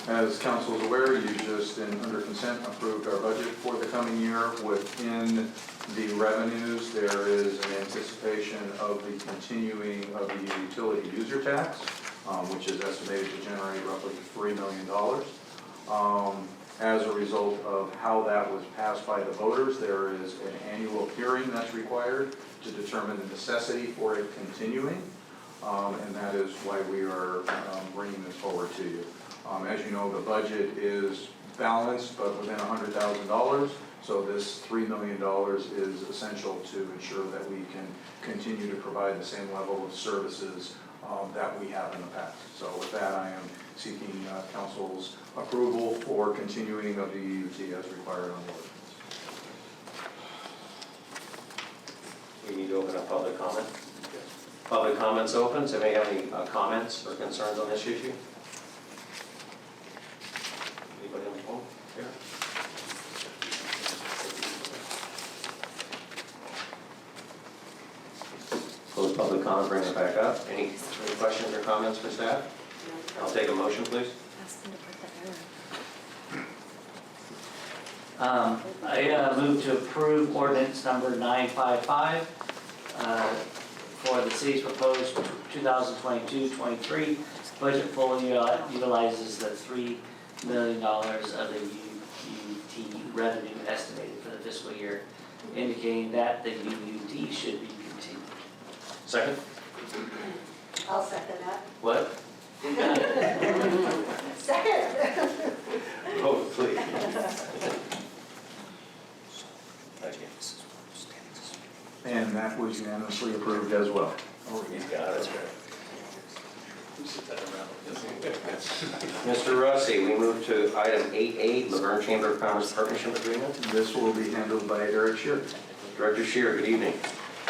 Speaker 2: As council is aware, you just, under consent, approved our budget for the coming year. Within the revenues, there is an anticipation of the continuing of the utility user tax, which is estimated to generate roughly $3 million. As a result of how that was passed by the voters, there is an annual hearing that's required to determine the necessity for it continuing. And that is why we are bringing this forward to you. As you know, the budget is balanced, but within $100,000. So this $3 million is essential to ensure that we can continue to provide the same level of services that we have in the past. So with that, I am seeking council's approval for continuing of the UT as required on the ordinance.
Speaker 1: We need to open up public comment. Public comments open. Does anybody have any comments or concerns on this issue? Anybody on the phone? Here. Close public comment, bring it back up. Any questions or comments for staff? I'll take a motion, please.
Speaker 5: I move to approve ordinance number 955 for the city's proposed 2022-23 budget fully utilizes the $3 million of the UT revenue estimated for the fiscal year, indicating that the UUT should be continued.
Speaker 1: Second?
Speaker 4: I'll second that.
Speaker 1: What?
Speaker 4: Second.
Speaker 1: Vote, please.
Speaker 2: And that was unanimously approved as well.
Speaker 1: He's got it. Mr. Rossi, we move to item 8A, Laverne Chamber of Commerce Partnership Agreement.
Speaker 2: This will be handled by Eric Shear.
Speaker 1: Director Shear, good evening.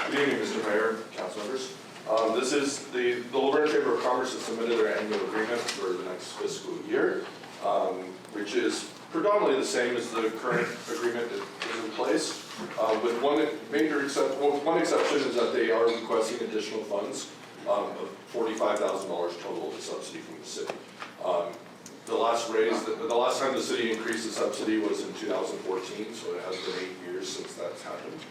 Speaker 15: Good evening, Mr. Mayor, council members. This is the Laverne Chamber of Commerce has submitted their annual agreement for the next fiscal year, which is predominantly the same as the current agreement that is in place. With one exception is that they are requesting additional funds of $45,000 total of subsidy from the city. The last time the city increased the subsidy was in 2014, so it has been 8 years since that's happened.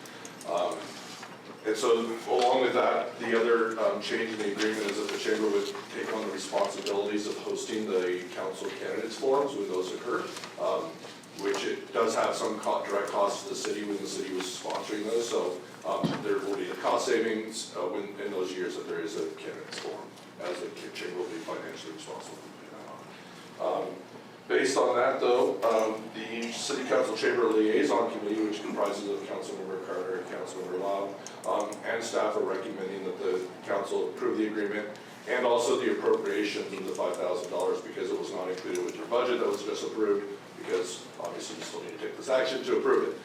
Speaker 15: And so along with that, the other change in the agreement is that the chamber would take on the responsibilities of hosting the council candidates forums when those occur, which it does have some direct costs to the city when the city was sponsoring those. So there will be a cost savings in those years that there is a candidates forum, as the chamber will be financially responsible for putting that on. Based on that, though, the City Council Chamber Liaison Committee, which comprises of Councilmember Carter and Councilmember Lau, and staff are recommending that the council approve the agreement and also the appropriations of the $5,000 because it was not included with your budget that was just approved, because obviously you still need to take this action to approve it.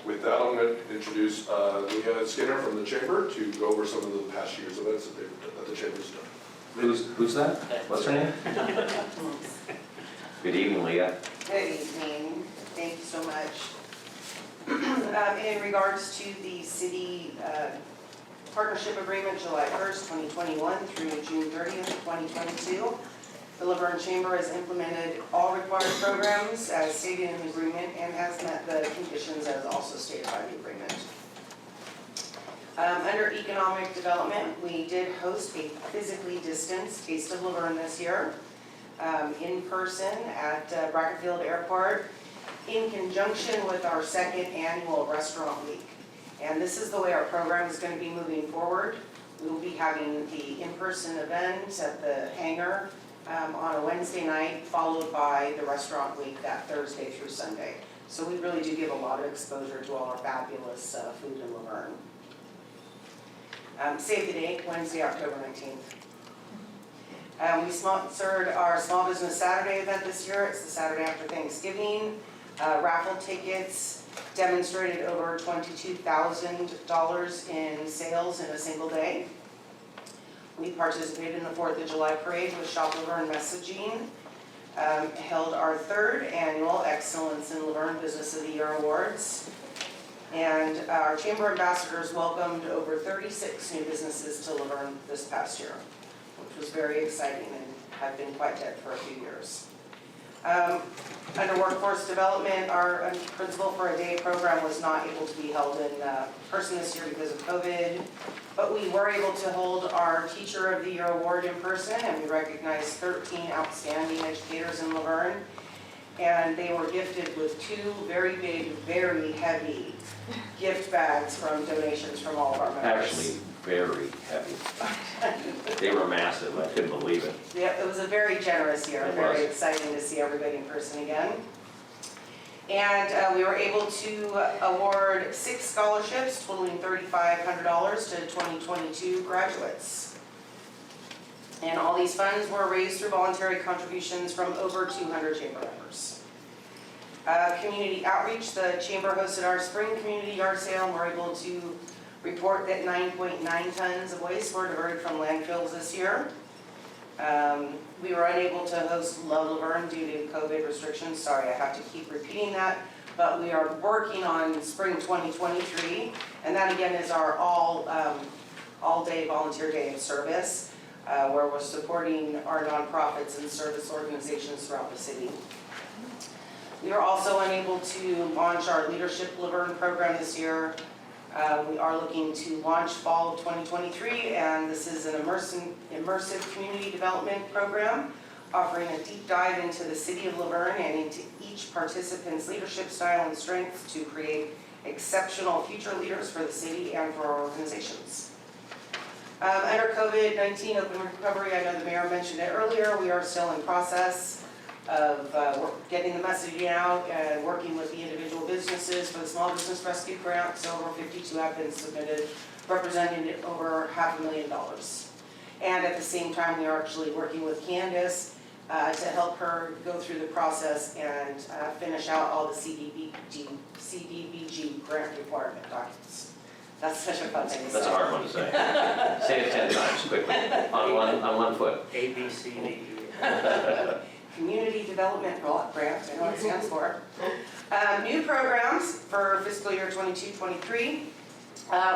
Speaker 15: With that, I'm going to introduce Leah Skinner from the Chamber to go over some of the past year's events that the Chamber's done.
Speaker 1: Who's that? What's her name? Good evening, Leah.
Speaker 8: Good evening. Thank you so much. In regards to the city partnership agreement, July 1st, 2021 through June 30th, 2022, the Laverne Chamber has implemented all required programs as stated in the agreement and has met the conditions as also stated by the agreement. Under economic development, we did host a physically distanced Taste of Laverne this year. In person at Brackenfield Airport in conjunction with our second annual restaurant week. And this is the way our program is going to be moving forward. We will be having the in-person event at the hangar on a Wednesday night, followed by the restaurant week that Thursday through Sunday. So we really do give a lot of exposure to all our fabulous food in Laverne. Save the date, Wednesday, October 19th. We sponsored our Small Business Saturday event this year. It's the Saturday after Thanksgiving. Raffle tickets demonstrated over $22,000 in sales in a single day. We participated in the 4th of July parade with Shop Laverne messaging. Held our 3rd annual Excellence in Laverne Business of the Year Awards. And our Chamber ambassadors welcomed over 36 new businesses to Laverne this past year, which was very exciting and had been quite dead for a few years. Under workforce development, our Principal for a Day program was not able to be held in person this year because of COVID, but we were able to hold our Teacher of the Year Award in person, and we recognized 13 outstanding educators in Laverne, and they were gifted with 2 very big, very heavy gift bags from donations from all of our members.
Speaker 1: Actually, very heavy. They were massive. I couldn't believe it.
Speaker 8: Yeah, it was a very generous year.
Speaker 1: It
Speaker 8: Very
Speaker 1: was.
Speaker 8: exciting to see everybody in person again. And we were able to award 6 scholarships totaling $3,500 to 2022 graduates. And all these funds were raised through voluntary contributions from over 200 chamber members. Community outreach, the chamber hosted our spring community yard sale, and we're able to report that 9.9 tons of waste were diverted from landfills this year. We were unable to host Love Laverne due to COVID restrictions. Sorry, I have to keep repeating that. But we are working on spring 2023, and that again is our all-day volunteer day of service, where we're supporting our nonprofits and service organizations throughout the city. We are also unable to launch our Leadership Laverne program this year. We are looking to launch fall of 2023, and this is an immersive community development program offering a deep dive into the city of Laverne and into each participant's leadership style and strengths to create exceptional future leaders for the city and for our organizations. Under COVID-19 open recovery, I know the mayor mentioned it earlier, we are still in process of getting the messaging out and working with the individual businesses for the Small Business Rescue Grant. So over 52 have been submitted, representing over $500,000. And at the same time, we are actually working with Candace to help her go through the process and finish out all the CDBG grant requirement documents. That's such a fun thing to say.
Speaker 1: That's a hard one to say. Say it 10 times quickly, on one foot.
Speaker 5: A, B, C, D, E.
Speaker 8: Community Development Grant, I know what it stands for. New programs for fiscal year 22-23.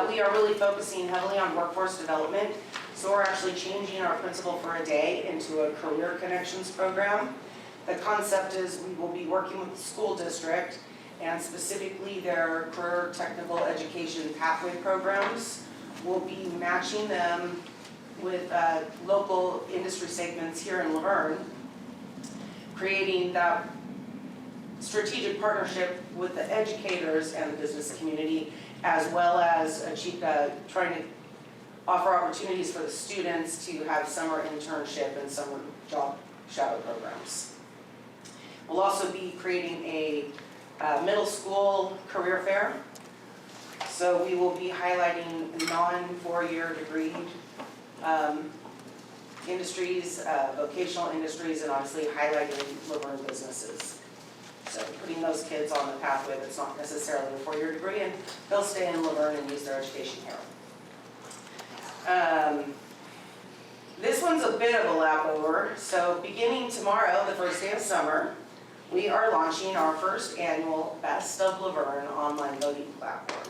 Speaker 8: We are really focusing heavily on workforce development. So we're actually changing our Principal for a Day into a Career Connections program. The concept is we will be working with the school district and specifically their career technical education pathway programs. We'll be matching them with local industry segments here in Laverne, creating that strategic partnership with the educators and the business community, as well as trying to offer opportunities for the students to have summer internship and summer job shadow programs. We'll also be creating a middle school career fair. So we will be highlighting non-4-year degree industries, vocational industries, and obviously highlighting Laverne businesses. So putting those kids on the pathway that's not necessarily a 4-year degree, and they'll stay in Laverne and use their education here. This one's a bit of a lap over. So beginning tomorrow, the first day of summer, we are launching our first annual Best of Laverne online voting platform.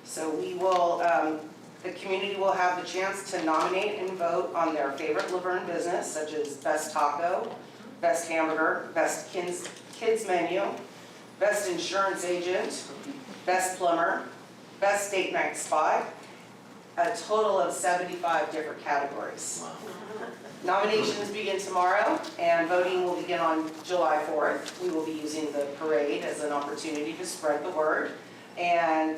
Speaker 8: So we will, the community will have the chance to nominate and vote on their favorite Laverne business, such as Best Taco, Best Hamburger, Best Kids Menu, Best Insurance Agent, Best Plumber, Best Date Night Spot, a total of 75 different categories.
Speaker 1: Wow.
Speaker 8: Nominations begin tomorrow, and voting will begin on July 4th. We will be using the parade as an opportunity to spread the word, and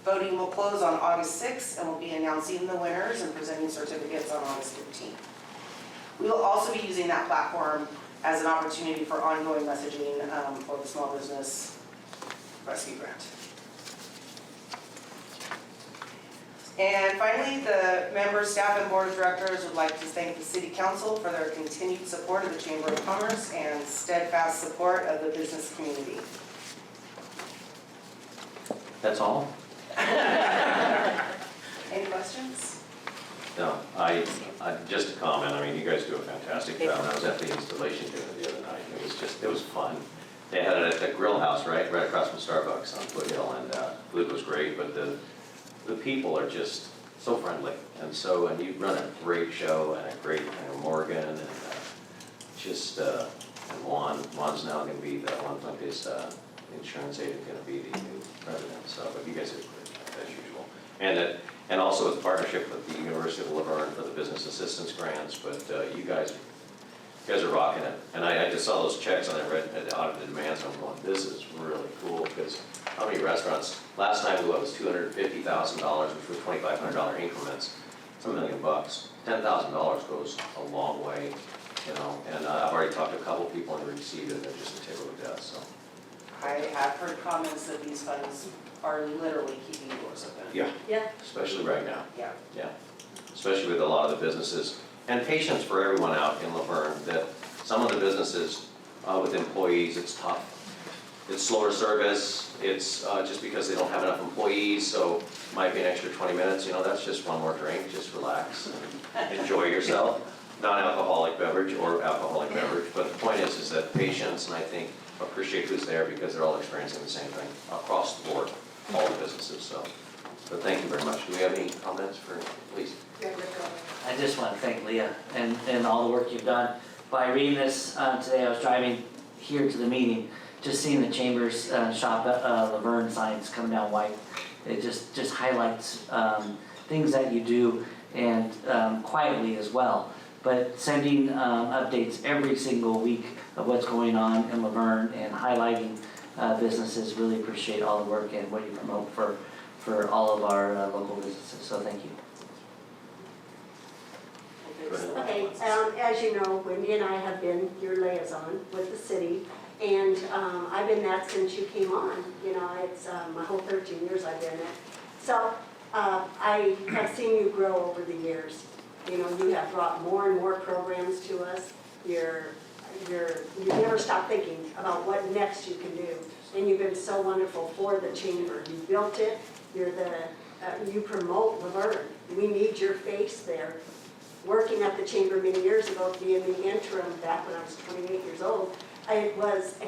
Speaker 8: voting will close on August 6th, and we'll be announcing the winners and presenting certificates on August 15th. We will also be using that platform as an opportunity for ongoing messaging for the Small Business Rescue Grant. And finally, the members, staff, and board of directors would like to thank the City Council for their continued support of the Chamber of Commerce and steadfast support of the business community.
Speaker 1: That's all?
Speaker 8: Any questions?
Speaker 1: No, I just a comment. I mean, you guys do a fantastic job. I was at the installation dinner the other night. It was fun. They had it at the grill house, right across from Starbucks on Foothill, and food was great, but the people are just so friendly, and you run a great show and a great, Morgan and and Juan's now going to be his insurance agent, going to be the new president. So, but you guys are great as usual, and also with the partnership with the University of Laverne for the business assistance grants. But you guys are rocking it, and I just saw those checks and I read the audited demands, and I'm going, this is really cool, because how many restaurants, last time it was $250,000, which was $2,500 increments, it's $1 million. $10,000 goes a long way, and I've already talked to a couple people and received it, and they're just tickled to death, so
Speaker 16: I have heard comments that these funds are literally keeping doors open.
Speaker 1: Yeah,
Speaker 4: Yeah.
Speaker 1: especially right now.
Speaker 16: Yeah.
Speaker 1: Yeah, especially with a lot of the businesses. And patience for everyone out in Laverne, that some of the businesses with employees, it's tough. It's slower service, it's just because they don't have enough employees, so might be an extra 20 minutes, you know, that's just one more drink, just relax and enjoy yourself. Non-alcoholic beverage or alcoholic beverage, but the point is that patience, and I think appreciate who's there because they're all experiencing the same thing across the board, all the businesses, so. But thank you very much. Do we have any comments for, please?
Speaker 5: I just want to thank Leah and all the work you've done. By reading this today, I was driving here to the meeting, just seeing the Chambers shop Laverne signs coming down white. It just highlights things that you do and quietly as well. But sending updates every single week of what's going on in Laverne and highlighting businesses, really appreciate all the work and what you promote for all of our local businesses, so thank you.
Speaker 4: Okay, as you know, Wendy and I have been your liaison with the city, and I've been that since you came on. You know, it's my whole 13 years I've been it. So I have seen you grow over the years. You know, you have brought more and more programs to us. You never stop thinking about what next you can do, and you've been so wonderful for the chamber. You built it. You promote Laverne. We need your face there. Working at the chamber many years ago, being the interim back when I was 28 years old,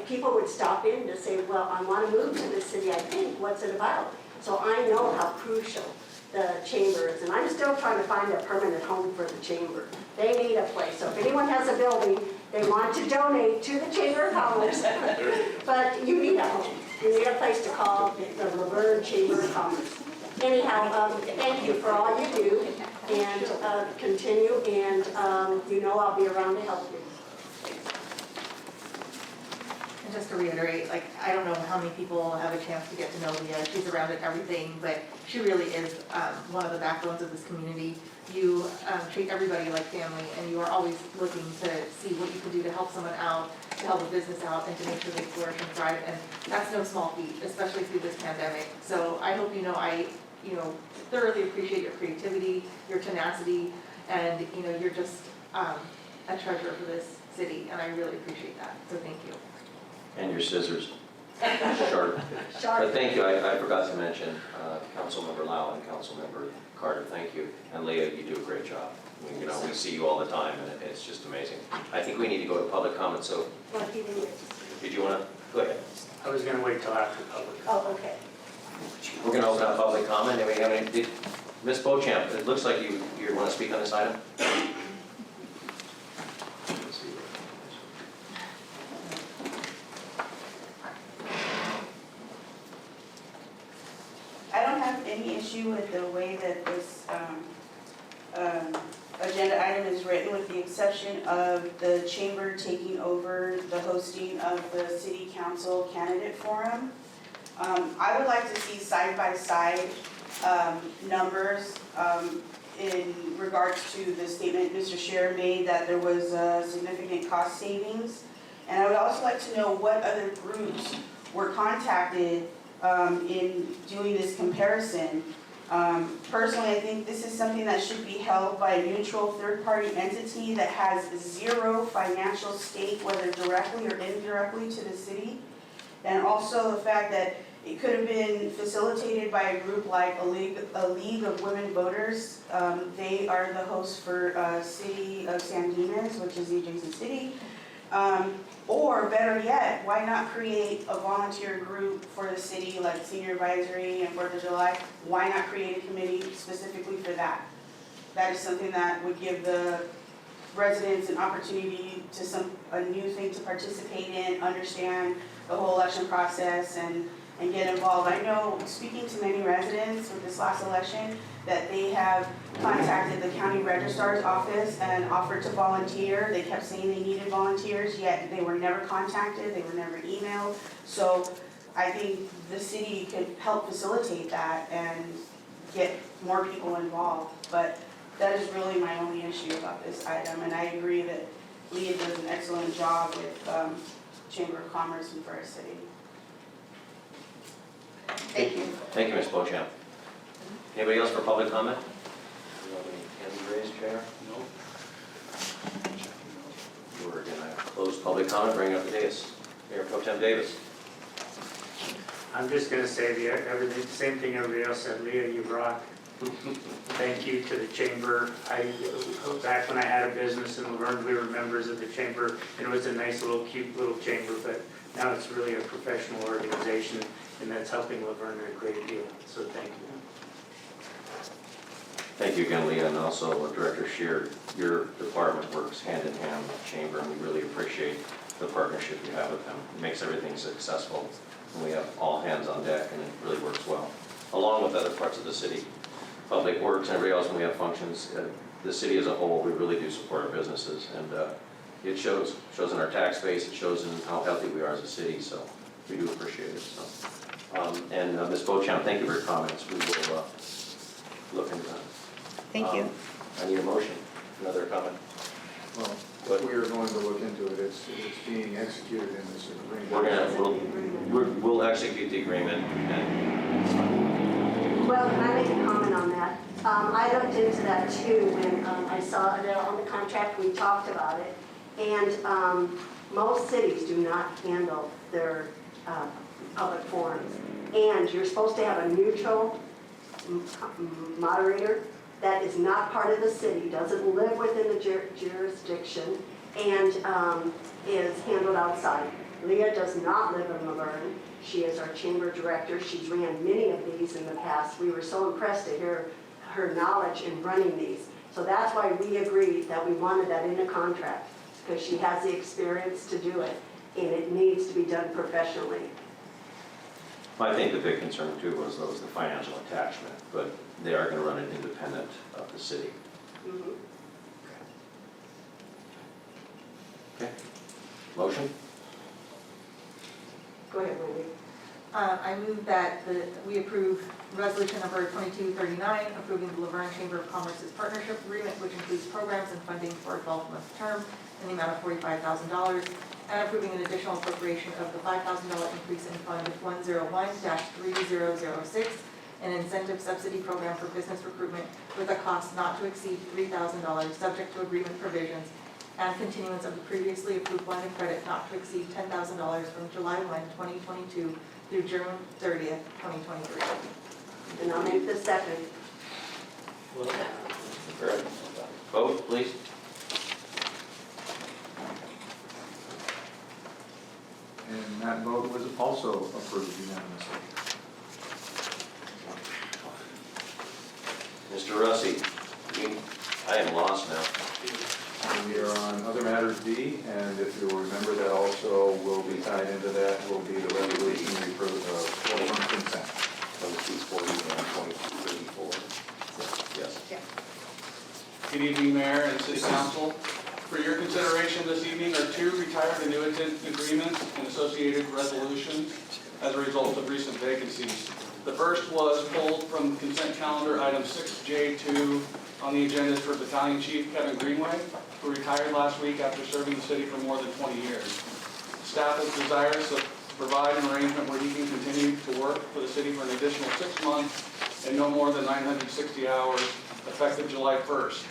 Speaker 4: people would stop in to say, well, I want to move to this city, I think, what's it about? So I know how crucial the chamber is, and I'm still trying to find a permanent home for the chamber. They need a place, so if anyone has a building they want to donate to the Chamber of Commerce, but you need a home. You need a place to call the Laverne Chamber of Commerce. Anyhow, thank you for all you do, and continue, and you know I'll be around to help you.
Speaker 17: And just to reiterate, like, I don't know how many people have a chance to get to know Leah. She's around at everything, but she really is one of the backbones of this community. You treat everybody like family, and you are always looking to see what you can do to help someone out, to help a business out, and to make sure they flourish and thrive. And that's no small feat, especially through this pandemic. So I hope you know I thoroughly appreciate your creativity, your tenacity, and you're just a treasure for this city, and I really appreciate that. So thank you.
Speaker 1: And your scissors. Sharp. But thank you. I forgot to mention Councilmember Lau and Councilmember Carter. Thank you. And Leah, you do a great job. We see you all the time, and it's just amazing. I think we need to go to public comment. So, did you want to go ahead?
Speaker 18: I was going to wait till after public.
Speaker 4: Oh, okay.
Speaker 1: We're going to open up public comment. Do we have any? Ms. Beauchamp, it looks like you want to speak on this item.
Speaker 19: I don't have any issue with the way that this agenda item is written, with the exception of the chamber taking over the hosting of the city council candidate forum. I would like to see side-by-side numbers in regards to the statement Mr. Scherer made that there was significant cost savings. And I would also like to know what other groups were contacted in doing this comparison. Personally, I think this is something that should be held by a neutral third-party entity that has zero financial stake, whether directly or indirectly, to the city. And also the fact that it could have been facilitated by a group like a League of Women Voters. They are the hosts for City of San Dimas, which is the adjacent city. Or better yet, why not create a volunteer group for the city like Senior Advisory and 4th of July? Why not create a committee specifically for that? That is something that would give the residents an opportunity to a new thing to participate in, understand the whole election process, and get involved. I know, speaking to many residents with this last election, that they have contacted the county registrar's office and offered to volunteer. They kept saying they needed volunteers, yet they were never contacted, they were never emailed. So I think the city could help facilitate that and get more people involved. But that is really my only issue about this item, and I agree that Leah does an excellent job with Chamber of Commerce in Forest City.
Speaker 17: Thank you.
Speaker 1: Thank you, Ms. Beauchamp. Anybody else for public comment? Hands raised, Chair?
Speaker 6: No.
Speaker 1: We're going to close public comment, bring up the dais. Mayor Pro Tem Davis.
Speaker 18: I'm just gonna say everything, same thing everybody else said. Leah, you rock. Thank you to the chamber. Back when I had a business in Laverne, we were members of the chamber, and it was a nice little, cute little chamber, but now it's really a professional organization, and that's helping Laverne a great deal, so thank you.
Speaker 1: Thank you again, Leah, and also Director Shear. Your department works hand in hand with the chamber, and we really appreciate the partnership you have with them. It makes everything successful, and we have all hands on deck, and it really works well, along with other parts of the city. Public Works and everybody else, when we have functions, the city as a whole, we really do support our businesses, and it shows in our tax base, it shows in how healthy we are as a city, so we do appreciate it. So, Ms. Beauchamp, thank you for your comments. We will look into that.
Speaker 3: Thank you.
Speaker 1: I need a motion. Another comment?
Speaker 2: Well, we are going to look into it. It's being executed in this agreement.
Speaker 1: We'll execute the agreement, and it's fine.
Speaker 4: Well, can I make a comment on that? I looked into that too when I saw it on the contract, we talked about it. And most cities do not handle their public forums. And you're supposed to have a neutral moderator that is not part of the city, doesn't live within the jurisdiction, and is handled outside. Leah does not live in Laverne. She is our chamber director. She's ran many of these in the past. We were so impressed to hear her knowledge in running these. So that's why we agreed that we wanted that in a contract, because she has the experience to do it, and it needs to be done professionally.
Speaker 1: I think the big concern too was the financial attachment, but they are going to run it independent of the city.
Speaker 4: Mm-hmm.
Speaker 1: Okay. Motion?
Speaker 4: Go ahead, Wendy.
Speaker 17: I move that we approve resolution number 2239, approving the Laverne Chamber of Commerce's partnership agreement, which includes programs and funding for a 12-month term in the amount of $45,000, and approving an additional appropriation of the $5,000 increase in Fund 101-3006, an incentive subsidy program for business recruitment with a cost not to exceed $3,000, subject to agreement provisions, and continuance of the previously approved line of credit not to exceed $10,000 from July 1, 2022 through June 30th, 2023.
Speaker 4: And I'll make the second.
Speaker 1: Vote, please.
Speaker 2: And that vote was also approved unanimously.
Speaker 1: Mr. Russi, I am lost now.
Speaker 2: We are on other matters B, and if you'll remember that also will be tied into that will be the resolution for consent.
Speaker 1: 2240 and 2234. Yes.
Speaker 14: Good evening, Mayor and City Council. For your consideration this evening are two retired annuitant agreements and associated resolutions as a result of recent vacancies. The first was pulled from consent calendar item 6J2 on the agenda for Battalion Chief Kevin Greenway, who retired last week after serving the city for more than 20 years. Staff is desirous of provide an arrangement where he can continue to work for the city for an additional 6 months and no more than 960 hours effective July 1st.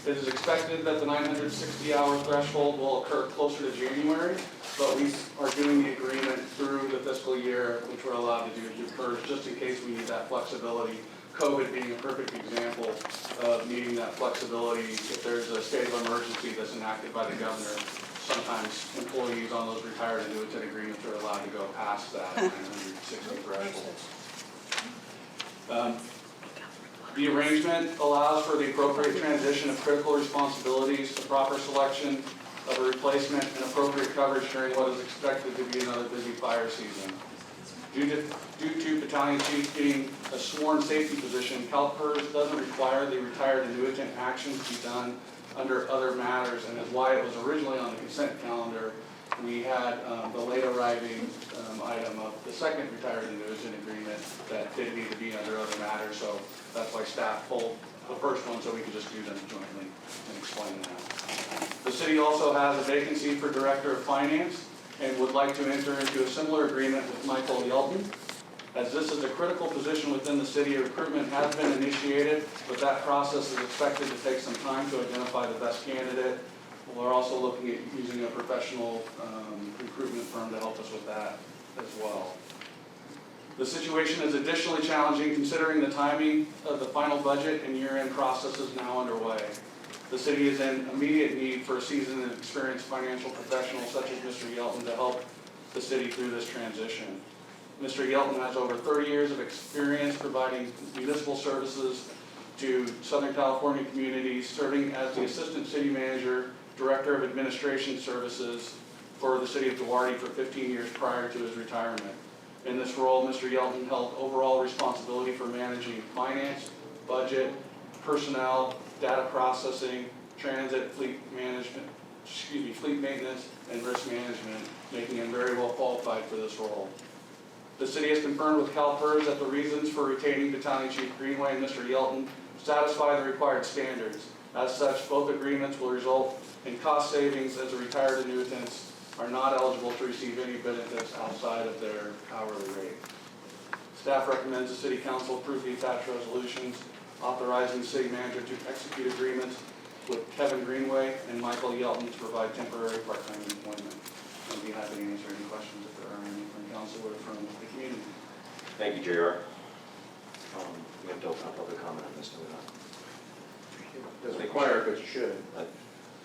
Speaker 14: It is expected that the 960-hour threshold will occur closer to January, but we are doing the agreement through the fiscal year, which we're allowed to do first, just in case we need that flexibility. COVID being a perfect example of needing that flexibility. If there's a state of emergency that's enacted by the governor, sometimes employees on those retired annuitant agreements are allowed to go past that 960 threshold. The arrangement allows for the appropriate transition of critical responsibilities, the proper selection of a replacement, and appropriate coverage during what is expected to be another busy fire season. Due to Battalion Chief being a sworn safety position, CalPERS doesn't require the retired annuitant action to be done under other matters, and is why it was originally on the consent calendar. We had the late arriving item of the second retired annuitant agreement that did need to be under other matters, so that's why staff pulled the first one so we could just do them jointly and explain that. The city also has a vacancy for Director of Finance and would like to enter into a similar agreement with Michael Yelton. As this is a critical position within the city, recruitment has been initiated, but that process is expected to take some time to identify the best candidate. We're also looking at using a professional recruitment firm to help us with that as well. The situation is additionally challenging considering the timing of the final budget and year-end process is now underway. The city is in immediate need for a seasoned and experienced financial professional such as Mr. Yelton to help the city through this transition. Mr. Yelton has over 30 years of experience providing municipal services to Southern California communities, serving as the Assistant City Manager, Director of Administration Services for the City of Duarte for 15 years prior to his retirement. In this role, Mr. Yelton held overall responsibility for managing finance, budget, personnel, data processing, transit, fleet maintenance, and risk management, making him very well qualified for this role. The city has confirmed with CalPERS that the reasons for retaining Battalion Chief Greenway and Mr. Yelton satisfy the required standards. As such, both agreements will result in cost savings as the retired annuitants are not eligible to receive any benefits outside of their hourly rate. Staff recommends the City Council approve the attached resolutions authorizing the City Manager to execute agreements with Kevin Greenway and Michael Yelton to provide temporary part-time employment. I'd be happy to answer any questions if there are any from council or from the community.
Speaker 1: Thank you, JR. We have to open up public comment on this, do we not?
Speaker 2: Doesn't require it, but you should.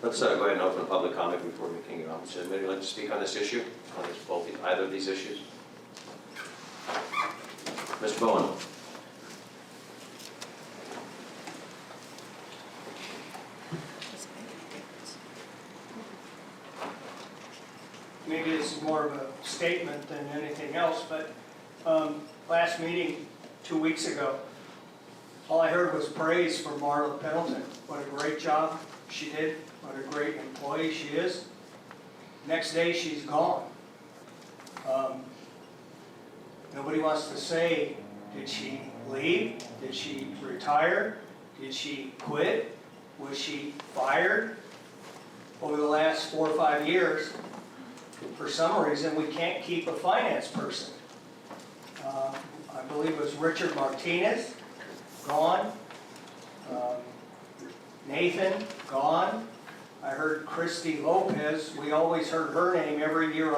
Speaker 1: Let's go ahead and open public comment before we continue on. Does anybody like to speak on this issue, on either of these issues? Mr. Bowen.
Speaker 12: Maybe this is more of a statement than anything else, but last meeting 2 weeks ago, all I heard was praise for Marla Pendleton. What a great job she did. What a great employee she is. Next day, she's gone. Nobody wants to say, did she leave? Did she retire? Did she quit? Was she fired? Over the last 4 or 5 years, for some reason, we can't keep a finance person. I believe it was Richard Martinez, gone. Nathan, gone. I heard Christy Lopez. We always heard her name every year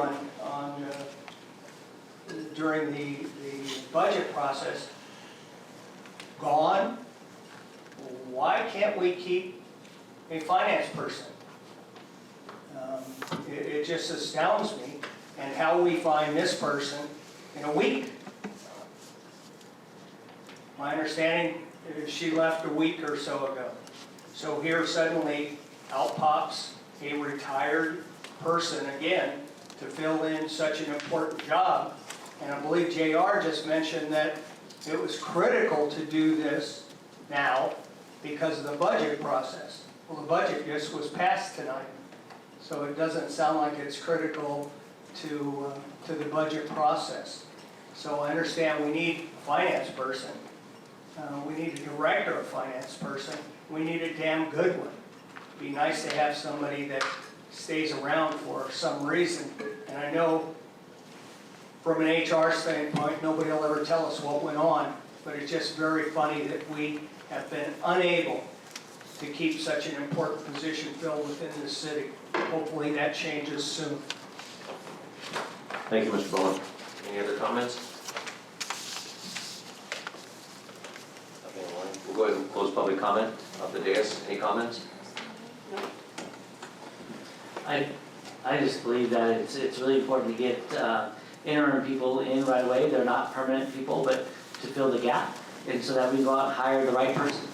Speaker 12: during the budget process. Gone. Why can't we keep a finance person? It just astounds me, and how we find this person in a week. My understanding is she left a week or so ago. So here suddenly out pops a retired person again to fill in such an important job. And I believe JR just mentioned that it was critical to do this now because of the budget process. Well, the budget just was passed tonight. So it doesn't sound like it's critical to the budget process. So I understand we need a finance person. We need a director of finance person. We need a damn good one. It'd be nice to have somebody that stays around for some reason. And I know from an HR standpoint, nobody will ever tell us what went on, but it's just very funny that we have been unable to keep such an important position filled within the city. Hopefully that changes soon.
Speaker 1: Thank you, Mr. Bowen. Any other comments? Nothing online. We'll go ahead and close public comment of the dais. Any comments?
Speaker 5: I just believe that it's really important to get interim people in right away. They're not permanent people, but to fill the gap, and so that we go out and hire the right person.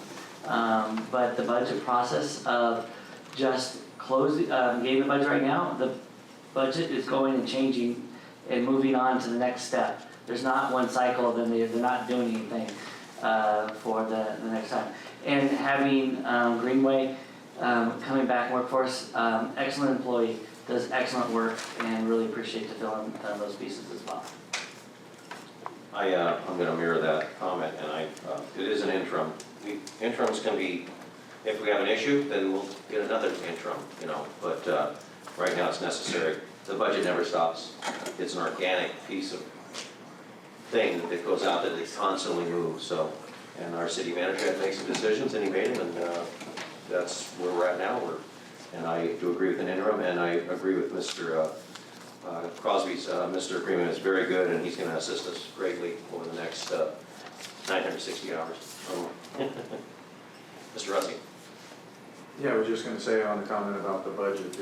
Speaker 5: But the budget process of just getting the budget right now, the budget is going and changing and moving on to the next step. There's not one cycle, then they're not doing anything for the next time. And having Greenway coming back workforce, excellent employee, does excellent work, and really appreciate to fill in those pieces as well.
Speaker 1: I'm going to mirror that comment, and it is an interim. Interims can be, if we have an issue, then we'll get another interim, but right now it's necessary. The budget never stops. It's an organic piece of thing that goes out that they constantly move, so. And our city manager had to make some decisions, and he made them, and that's where we're at now. And I do agree with an interim, and I agree with Mr. Crosby's. Mr. Agreement is very good, and he's going to assist us greatly over the next 960 hours. Mr. Russi.
Speaker 2: Yeah, I was just going to say on the comment about the budget,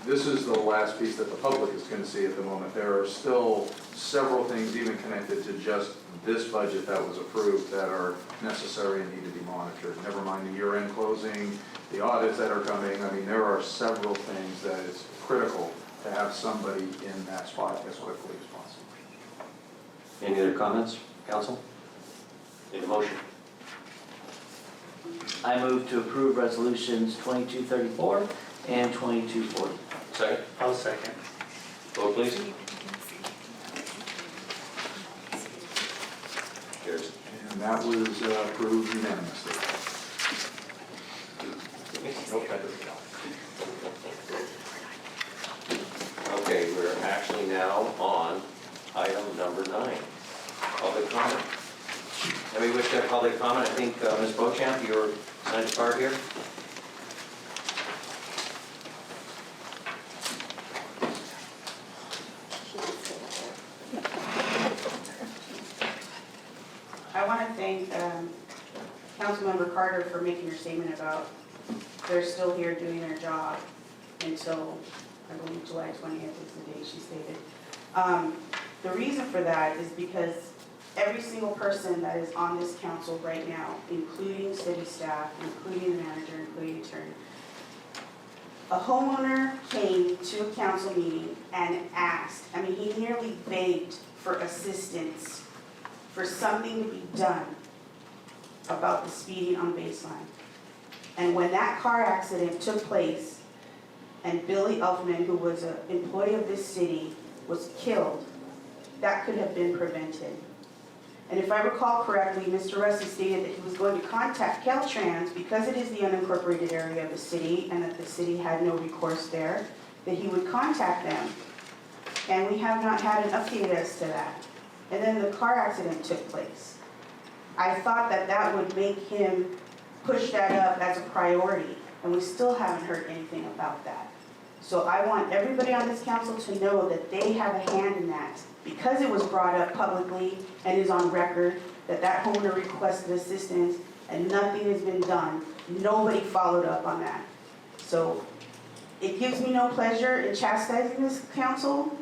Speaker 2: this is the last piece that the public is going to see at the moment. There are still several things even connected to just this budget that was approved that are necessary and need to be monitored. Never mind the year-end closing, the audits that are coming. I mean, there are several things that it's critical to have somebody in that spot as quickly as possible.
Speaker 1: Any other comments, council? Need a motion?
Speaker 5: I move to approve resolutions 2234 and 2240.
Speaker 1: Second?
Speaker 18: I'll second.
Speaker 1: Vote please. Carries.
Speaker 2: And that was approved unanimously. Nope, that doesn't count.
Speaker 1: Okay, we're actually now on item number 9, public comment. Anybody wish to have public comment? I think Ms. Beauchamp, you're signed a card here.
Speaker 19: I want to thank Councilmember Carter for making your statement about they're still here doing their job until, I believe, July 20th is the date she stated. The reason for that is because every single person that is on this council right now, including city staff, including the manager, including the attorney, a homeowner came to a council meeting and asked, I mean, he nearly begged for assistance, for something to be done about the speeding on Baseline. And when that car accident took place and Billy Elfman, who was an employee of this city, was killed, that could have been prevented. And if I recall correctly, Mr. Russi stated that he was going to contact Caltrans because it is the unincorporated area of the city and that the city had no recourse there, that he would contact them. And we have not had an update as to that. And then the car accident took place. I thought that that would make him push that up as a priority, and we still haven't heard anything about that. So I want everybody on this council to know that they have a hand in that. Because it was brought up publicly and is on record that that homeowner requested assistance and nothing has been done, nobody followed up on that. So it gives me no pleasure in chastising this council,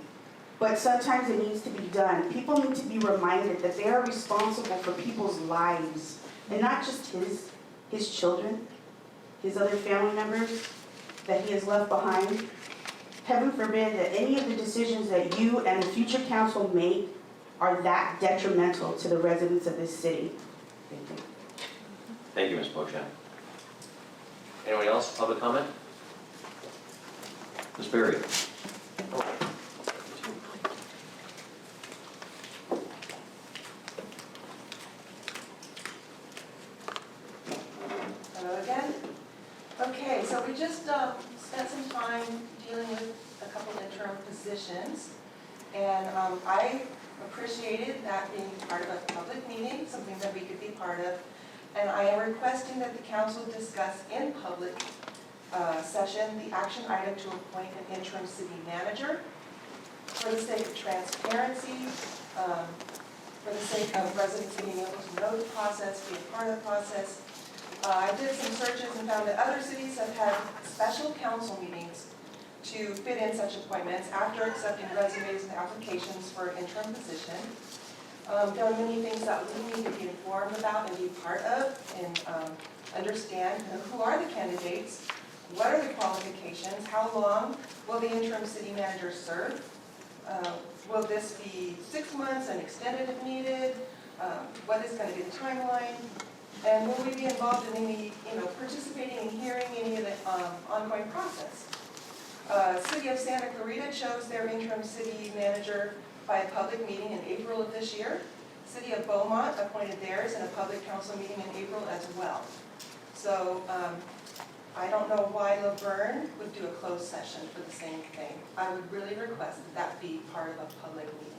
Speaker 19: but sometimes it needs to be done. People need to be reminded that they are responsible for people's lives, and not just his children, his other family members that he has left behind. Heaven forbid that any of the decisions that you and the future council make are that detrimental to the residents of this city. Thank you.
Speaker 1: Thank you, Ms. Beauchamp. Anyone else? Public comment? Ms. Berry.
Speaker 16: Hello again. Okay, so we just spent some time dealing with a couple interim positions, and I appreciated that being part of a public meeting, something that we could be part of, and I am requesting that the council discuss in public session the action item to appoint an interim city manager for the sake of transparency, for the sake of residents being able to know the process, be a part of the process. I did some searches and found that other cities have had special council meetings to fit in such appointments after accepting resumes and applications for an interim position. There are many things that we need to be informed about and be part of and understand who are the candidates, what are the qualifications, how long will the interim city manager serve, will this be 6 months and extended if needed, what is going to be the timeline, and will we be involved in any, participating in hearing any of the ongoing process. City of Santa Clarita chose their interim city manager by a public meeting in April of this year. City of Beaumont appointed theirs in a public council meeting in April as well. So I don't know why Laverne would do a closed session for the same thing. I would really request that that be part of a public meeting.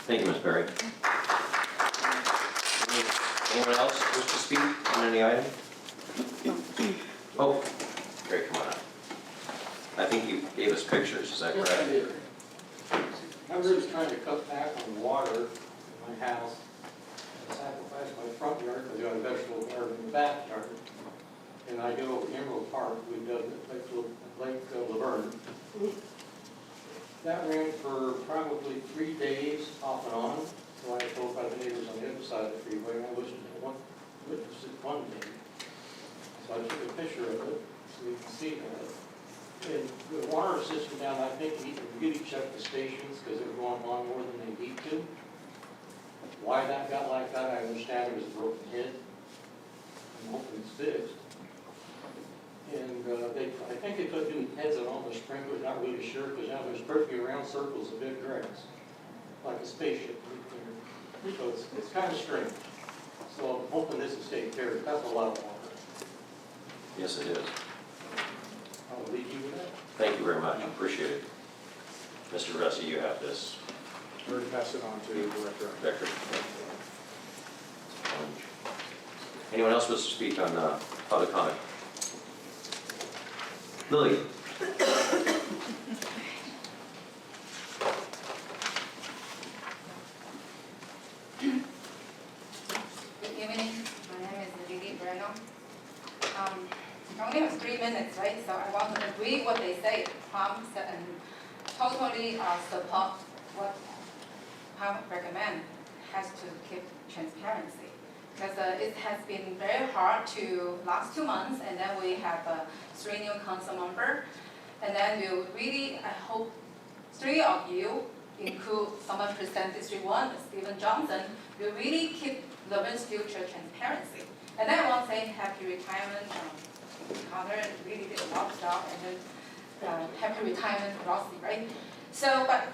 Speaker 1: Thank you, Ms. Perry. Anyone else wish to speak on any item? Oh, great, come on up. I think you gave us pictures, is that
Speaker 20: Yes,
Speaker 1: correct?
Speaker 20: I did. I'm really trying to cut back on water in my house. I sacrifice my front yard because I got a vegetable garden in the backyard. And I go Emerald Park, we dug Lake Laverne. That ran for probably 3 days off and on. So I was told by the neighbors on the other side of the freeway, and I witnessed it one day. So I took a picture of it so we can see that. And the water system down, I think we really checked the stations because they're going on more than they need to. Why that got like that, I understand it was a broken head. I'm hoping it's fixed. And I think they put new heads on all the sprinklers, not really sure, because now there's perfectly round circles of big grass, like a spaceship. So it's kind of strange. So I'm hoping this is taken care of. That's a lot of water.
Speaker 1: Yes, it is.
Speaker 20: I'll leave you with that.
Speaker 1: Thank you very much, appreciate it. Mr. Russi, you have this.
Speaker 2: We're going to pass it on to Director.
Speaker 1: Director. Anyone else wish to speak on public comment? Lily.
Speaker 21: Good evening. My name is Leeper. I only have 3 minutes, right? So I want to agree what they say, prompts, and totally support what Palm recommend has to keep transparency. Because it has been very hard to last 2 months, and then we have 3 new council members. And then we'll really, I hope 3 of you, include someone present District 1, Stephen Johnson, will really keep Laverne's future transparency. And then I want to say happy retirement, Connor really did a lot of stuff, and then happy retirement, Rossi, right? So, but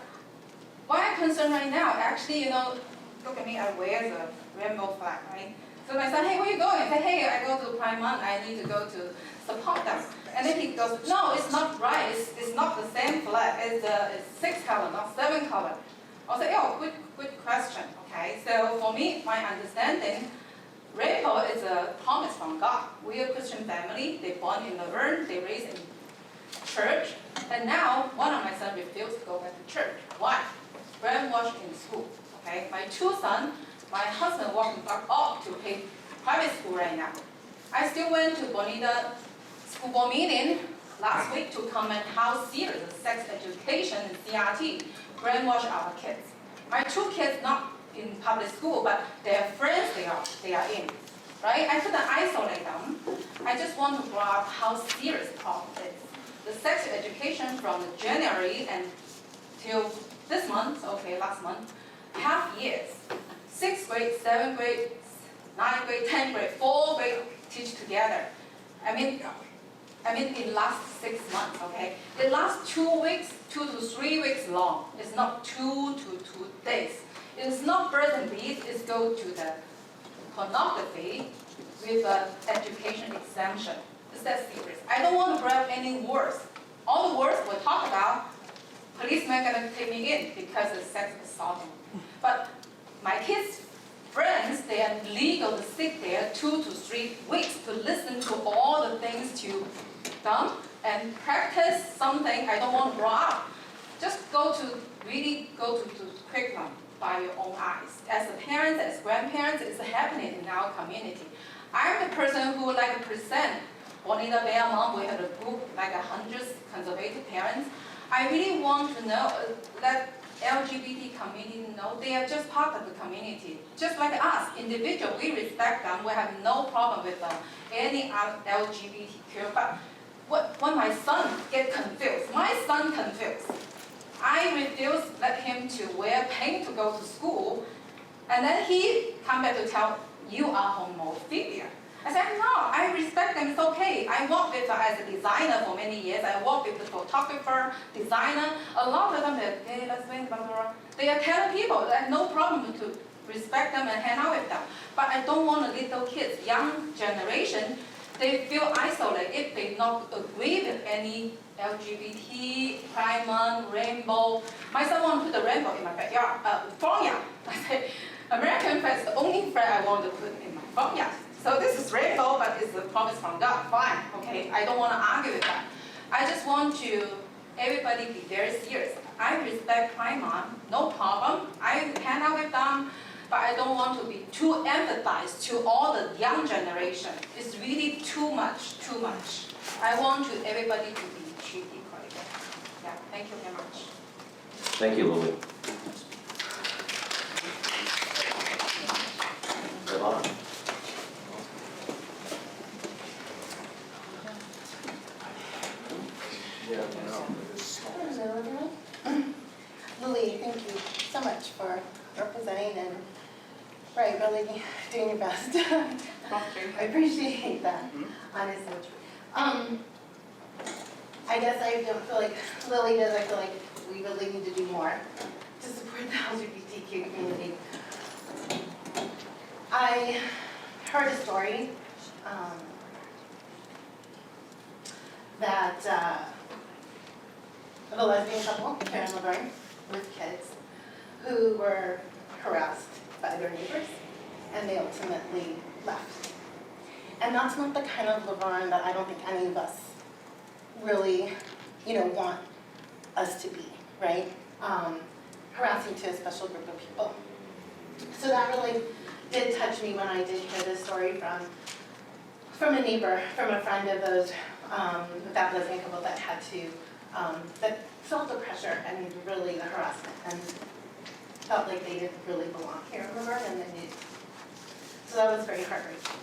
Speaker 21: why I'm concerned right now, actually, you know, look at me, I wear the rainbow flag, right? So my son, hey, where you going? I say, hey, I go to Prime Month, I need to go to support them. And then he goes, no, it's not right, it's not the same flag, it's 6 color, not 7 color. I'll say, oh, good question, okay? So for me, my understanding, rainbow is a promise from God. We are a Christian family, they born in Laverne, they raised in church, and now one of my sons refused to go back to church. Why? Brainwashed in school, okay? My 2 sons, my husband walking back up to pay private school right now. I still went to Bonita school board meeting last week to comment how serious sex education and CRT brainwash our kids. My 2 kids not in public school, but their friends they are in, right? I couldn't isolate them. I just want to bring up how serious the problem is. The sex education from January and till this month, okay, last month, half years. 6th grade, 7th grade, 9th grade, 10th grade, 4th grade teach together. I mean in last 6 months, okay? It lasts 2 weeks, 2 to 3 weeks long. It's not 2 to 2 days. It's not birds and bees, it's go to the pornography with an education exemption. It's that serious. I don't want to grab any words. All the words we'll talk about, policemen gonna take me in because of sex assaulting. But my kids' friends, they are legal to sit there 2 to 3 weeks to listen to all the things to them and practice something I don't want to draw up. Just really go to curriculum by your own eyes. As a parent, as grandparents, it's happening in our community. I'm the person who would like to present Bonita Bayamon. We have a group like 100 conservative parents. I really want to know that LGBT community know they are just part of the community. Just like us, individual, we respect them. We have no problem with any LGBTQ. But when my son get confused, I refuse let him to wear pink to go to school, and then he come back to tell you are homophobia. I said, no, I respect them, it's okay. I worked with as a designer for many years. I worked with the photographer, designer. A lot of them, they're gay, lesbian, blah, blah, blah. They are telling people that no problem to respect them and hang out with them. But I don't want little kids, young generation, they feel isolated if they not agree with any LGBT, Pride Month, rainbow. My son want to put the rainbow in my backyard, front yard. I said, American flag is the only flag I want to put in my front yard. So this is rainbow, but it's a promise from God. Fine, okay. I don't want to argue with that. I just want to everybody be very serious. I respect Pride Month, no problem. I hang out with them, but I don't want to be too emphasized to all the young generation. It's really too much, too much. I want to everybody to be treated equally. Yeah, thank you very much.
Speaker 1: Thank you, Lily. Yvonne?
Speaker 7: Hello, everyone. Lily, thank you so much for representing and really doing your best. I appreciate that, honestly. I guess I don't feel like Lily does. I feel like we really need to do more to support the LGBTQ community. I heard a story that of a lesbian couple here in Laverne with kids who were harassed by their neighbors, and they ultimately left. And that's not the kind of Laverne that I don't think any of us really, want us to be, right? Harassing to a special group of people. So that really did touch me when I did hear this story from a neighbor, from a friend of those, that lesbian couple that had to, that felt the pressure and really the harassment and felt like they didn't really belong here in Laverne and they did. So that was very heartbreaking.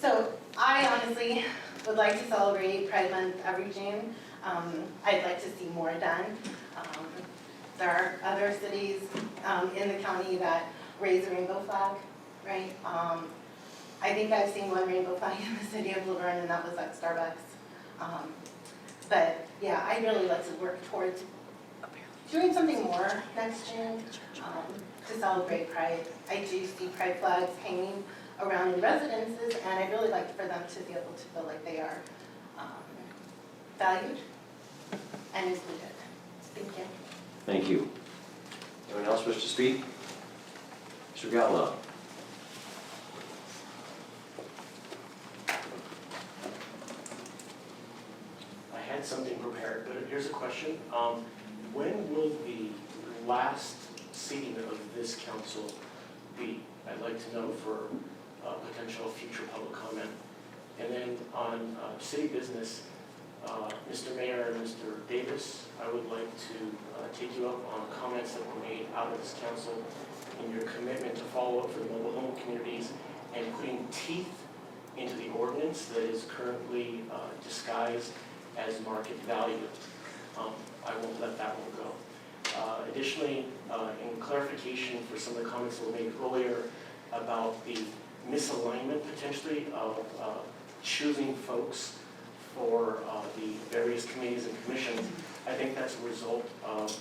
Speaker 7: So I honestly would like to celebrate Pride Month every June. I'd like to see more done. There are other cities in the county that raise a rainbow flag, right? I think I've seen one rainbow flag in the city of Laverne, and that was at Starbucks. But yeah, I'd really like to work towards doing something more next June to celebrate Pride. I do see Pride flags hanging around in residences, and I'd really like for them to be able to feel like they are valued and included. Thank you.
Speaker 1: Thank you. Anyone else wish to speak? Mr. Gallo.
Speaker 22: I had something prepared, but here's a question. When will the last seating of this council be? I'd like to know for potential future public comment. And then on city business, Mr. Mayor and Mr. Davis, I would like to take you up on comments that were made out of this council in your commitment to follow up for the mobile home communities and putting teeth into the ordinance that is currently disguised as market value. I won't let that one go. Additionally, in clarification for some of the comments that were made earlier about the misalignment potentially of choosing folks for the various committees and commissions, I think that's a result of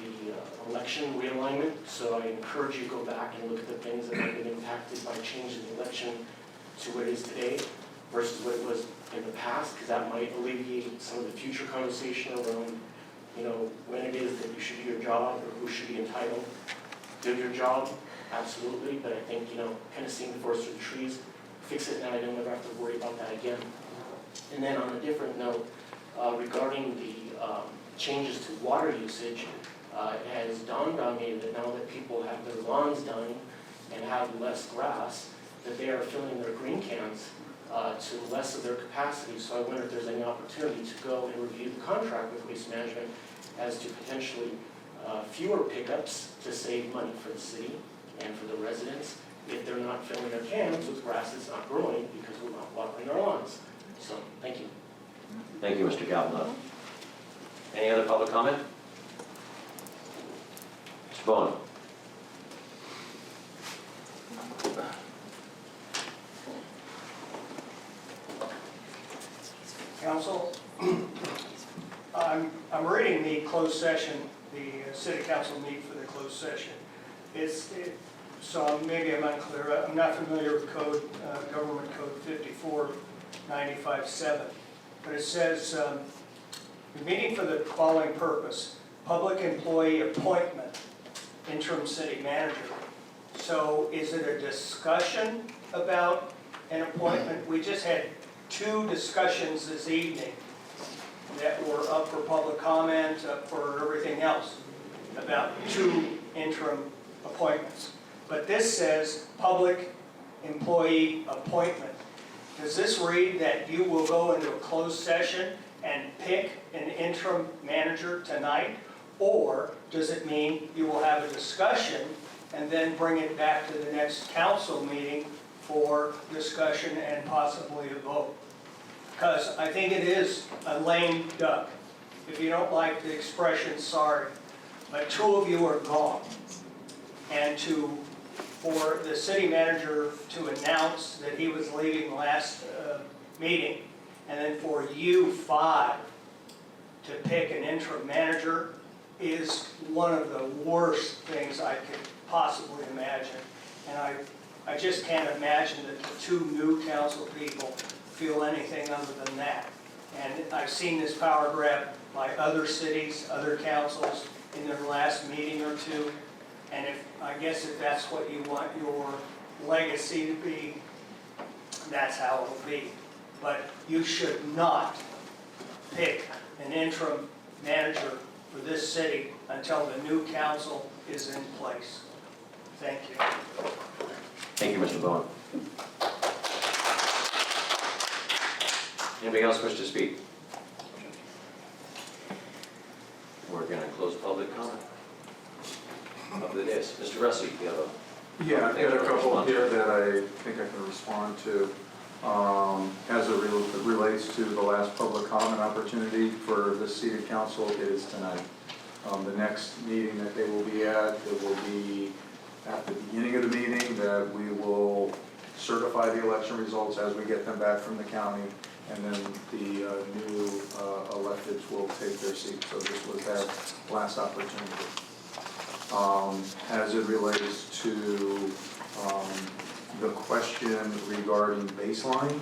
Speaker 22: the election realignment. So I encourage you to go back and look at the things that have been impacted by changing the election to what it is today versus what it was in the past, because that might alleviate some of the future conversation around, when it is that you should do your job or who should be entitled to do your job. Absolutely, but I think, kind of seeing the forest through the trees, fix it now, I don't ever have to worry about that again. And then on a different note, regarding the changes to water usage, it has dawned on me that now that people have their lawns done and have less grass, that they are filling their green cans to less of their capacity. So I wonder if there's any opportunity to go and review the contract with Waste Management as to potentially fewer pickups to save money for the city and for the residents if they're not filling their cans with grass that's not growing because we're not watering our lawns. So, thank you.
Speaker 1: Thank you, Mr. Gallo. Any other public comment? Mr. Bowen.
Speaker 12: Council, I'm reading the closed session, the city council meet for the closed session. So maybe I'm unclear. I'm not familiar with code, government code 54. 95-7. But it says, the meeting for the following purpose, public employee appointment, interim city manager. So is it a discussion about an appointment? We just had 2 discussions this evening that were up for public comment, up for everything else, about 2 interim appointments. But this says public employee appointment. Does this read that you will go into a closed session and pick an interim manager tonight? Or does it mean you will have a discussion and then bring it back to the next council meeting for discussion and possibly a vote? Because I think it is a lame duck. If you don't like the expression, sorry. But 2 of you are gone. And for the city manager to announce that he was leaving last meeting, and then for you 5 to pick an interim manager is one of the worst things I could possibly imagine. And I just can't imagine that the 2 new council people feel anything other than that. And I've seen this power grab by other cities, other councils in their last meeting or 2. And I guess if that's what you want your legacy to be, that's how it'll be. But you should not pick an interim manager for this city until the new council is in place. Thank you.
Speaker 1: Thank you, Mr. Bowen. Anybody else wish to speak? We're going to close public comment. Up to this. Mr. Rusty, you have a...
Speaker 2: Yeah, I've got a couple here that I think I can respond to. As it relates to the last public comment opportunity for this seated council, it is tonight. The next meeting that they will be at, it will be at the beginning of the meeting that we will certify the election results as we get them back from the county, and then the new electeds will take their seats. So this was that last opportunity. As it relates to the question regarding baseline,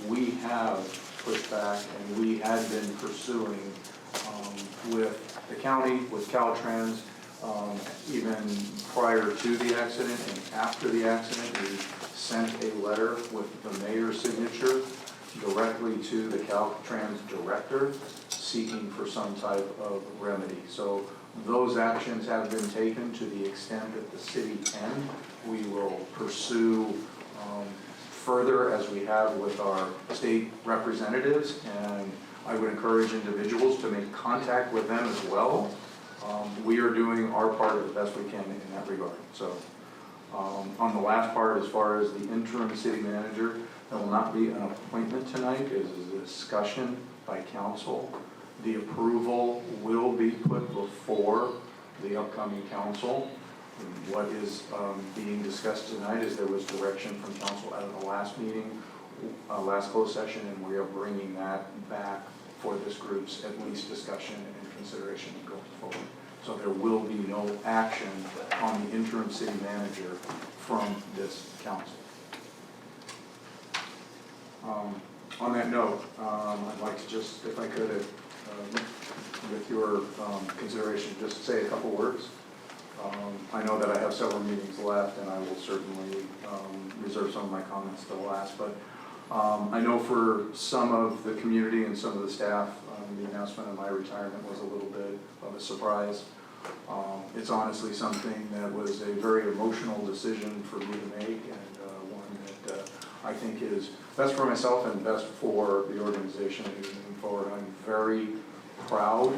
Speaker 2: we have pushed back and we had been pursuing with the county, with Caltrans, even prior to the accident and after the accident. We sent a letter with the mayor's signature directly to the Caltrans director seeking for some type of remedy. So those actions have been taken to the extent that the city can. We will pursue further as we have with our state representatives, and I would encourage individuals to make contact with them as well. We are doing our part as best we can in that regard. So on the last part, as far as the interim city manager, there will not be an appointment tonight. It is a discussion by council. The approval will be put before the upcoming council. What is being discussed tonight is there was direction from council out of the last meeting, last closed session, and we are bringing that back for this group's at least discussion and consideration going forward. So there will be no action on the interim city manager from this council. On that note, I'd like to just, if I could, with your consideration, just say a couple words. I know that I have several meetings left, and I will certainly reserve some of my comments to the last, but I know for some of the community and some of the staff, the announcement of my retirement was a little bit of a surprise. It's honestly something that was a very emotional decision for me to make, and one that I think is best for myself and best for the organization moving forward. I'm very proud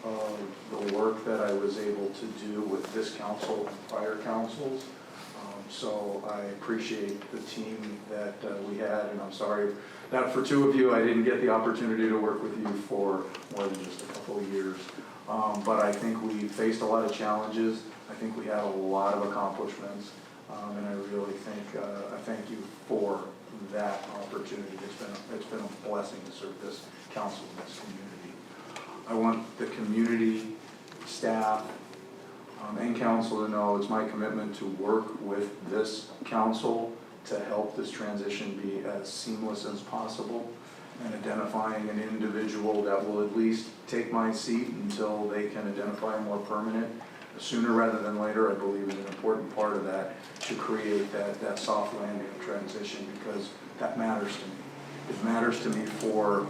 Speaker 2: of the work that I was able to do with this council and prior councils. So I appreciate the team that we had, and I'm sorry that for 2 of you I didn't get the opportunity to work with you for more than just a couple of years. But I think we faced a lot of challenges. I think we had a lot of accomplishments, and I really think I thank you for that opportunity. It's been a blessing to serve this council and this community. I want the community, staff, and council to know it's my commitment to work with this council to help this transition be as seamless as possible, and identifying an individual that will at least take my seat until they can identify a more permanent, sooner rather than later, I believe is an important part of that, to create that soft landing of transition, because that matters to me. It matters to me for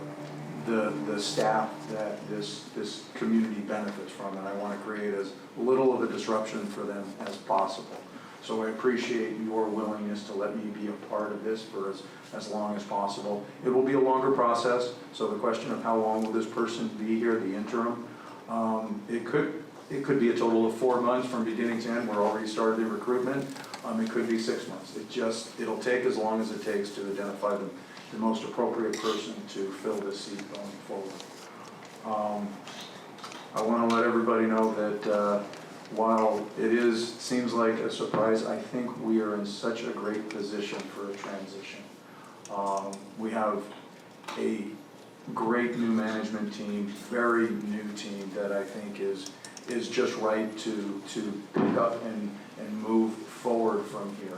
Speaker 2: the staff that this community benefits from, and I want to create as little of a disruption for them as possible. So I appreciate your willingness to let me be a part of this for as long as possible. It will be a longer process, so the question of how long will this person be here, the interim, it could be a total of 4 months from beginning to end. We're already started the recruitment. It could be 6 months. It'll take as long as it takes to identify the most appropriate person to fill this seat going forward. I want to let everybody know that while it seems like a surprise, I think we are in such a great position for a transition. We have a great new management team, very new team that I think is just right to pick up and move forward from here.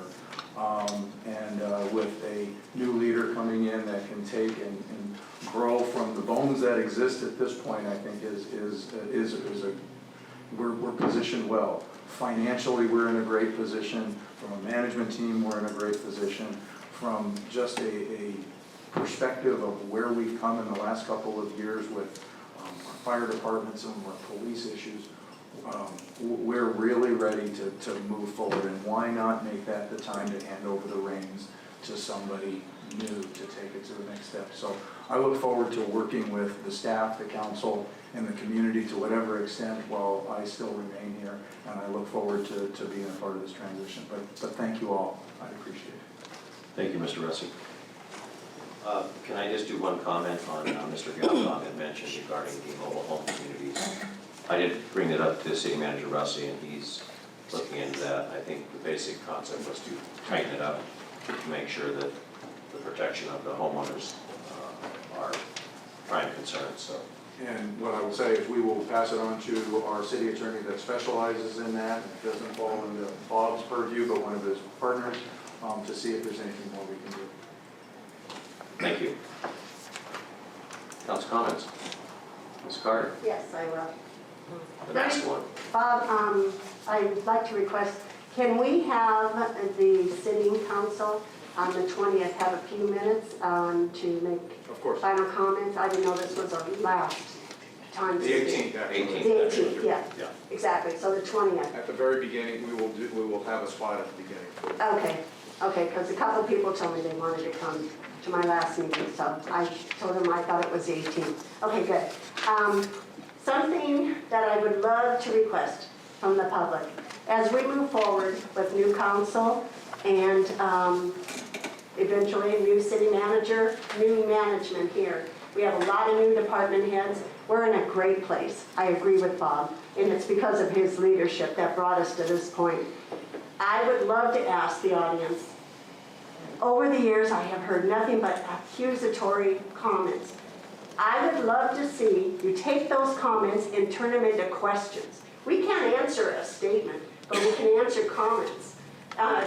Speaker 2: With a new leader coming in that can take and grow from the bones that exist at this point, I think we're positioned well. Financially, we're in a great position. From a management team, we're in a great position. From just a perspective of where we've come in the last couple of years with our fire departments and our police issues, we're really ready to move forward, and why not make that the time to hand over the reins to somebody new to take it to the next step. So I look forward to working with the staff, the council, and the community to whatever extent while I still remain here, and I look forward to being a part of this transition. But thank you all. I appreciate it.
Speaker 1: Thank you, Mr. Russi. Can I just do one comment on Mr. Gallagher had mentioned regarding the mobile home communities? I did bring it up to City Manager Russi, and he's looking into that. I think the basic concept was to tighten it up to make sure that the protection of the homeowners are prime concern. So.
Speaker 2: And what I will say is we will pass it on to our city attorney that specializes in that. It doesn't fall into Bob's purview, but one of his partners, to see if there's anything more we can do.
Speaker 1: Thank you. Council comments? Ms. Carter?
Speaker 4: Yes, I will.
Speaker 1: The next one.
Speaker 4: Bob, I'd like to request, can we have the sitting council on the 20th have a few minutes to make final comments? I didn't know this was our last time.
Speaker 2: The 18th, actually.
Speaker 4: The 18th, yeah, exactly. So the 20th.
Speaker 2: At the very beginning, we will have a spot at the beginning.
Speaker 4: Okay, because a couple of people told me they wanted to come to my last meeting, so I told them I thought it was the 18th. Okay, good. Something that I would love to request from the public, as we move forward with new council and eventually a new city manager, new management here. We have a lot of new department heads. We're in a great place. I agree with Bob, and it's because of his leadership that brought us to this point. I would love to ask the audience, over the years I have heard nothing but accusatory comments. I would love to see you take those comments and turn them into questions. We can't answer a statement, but we can answer comments,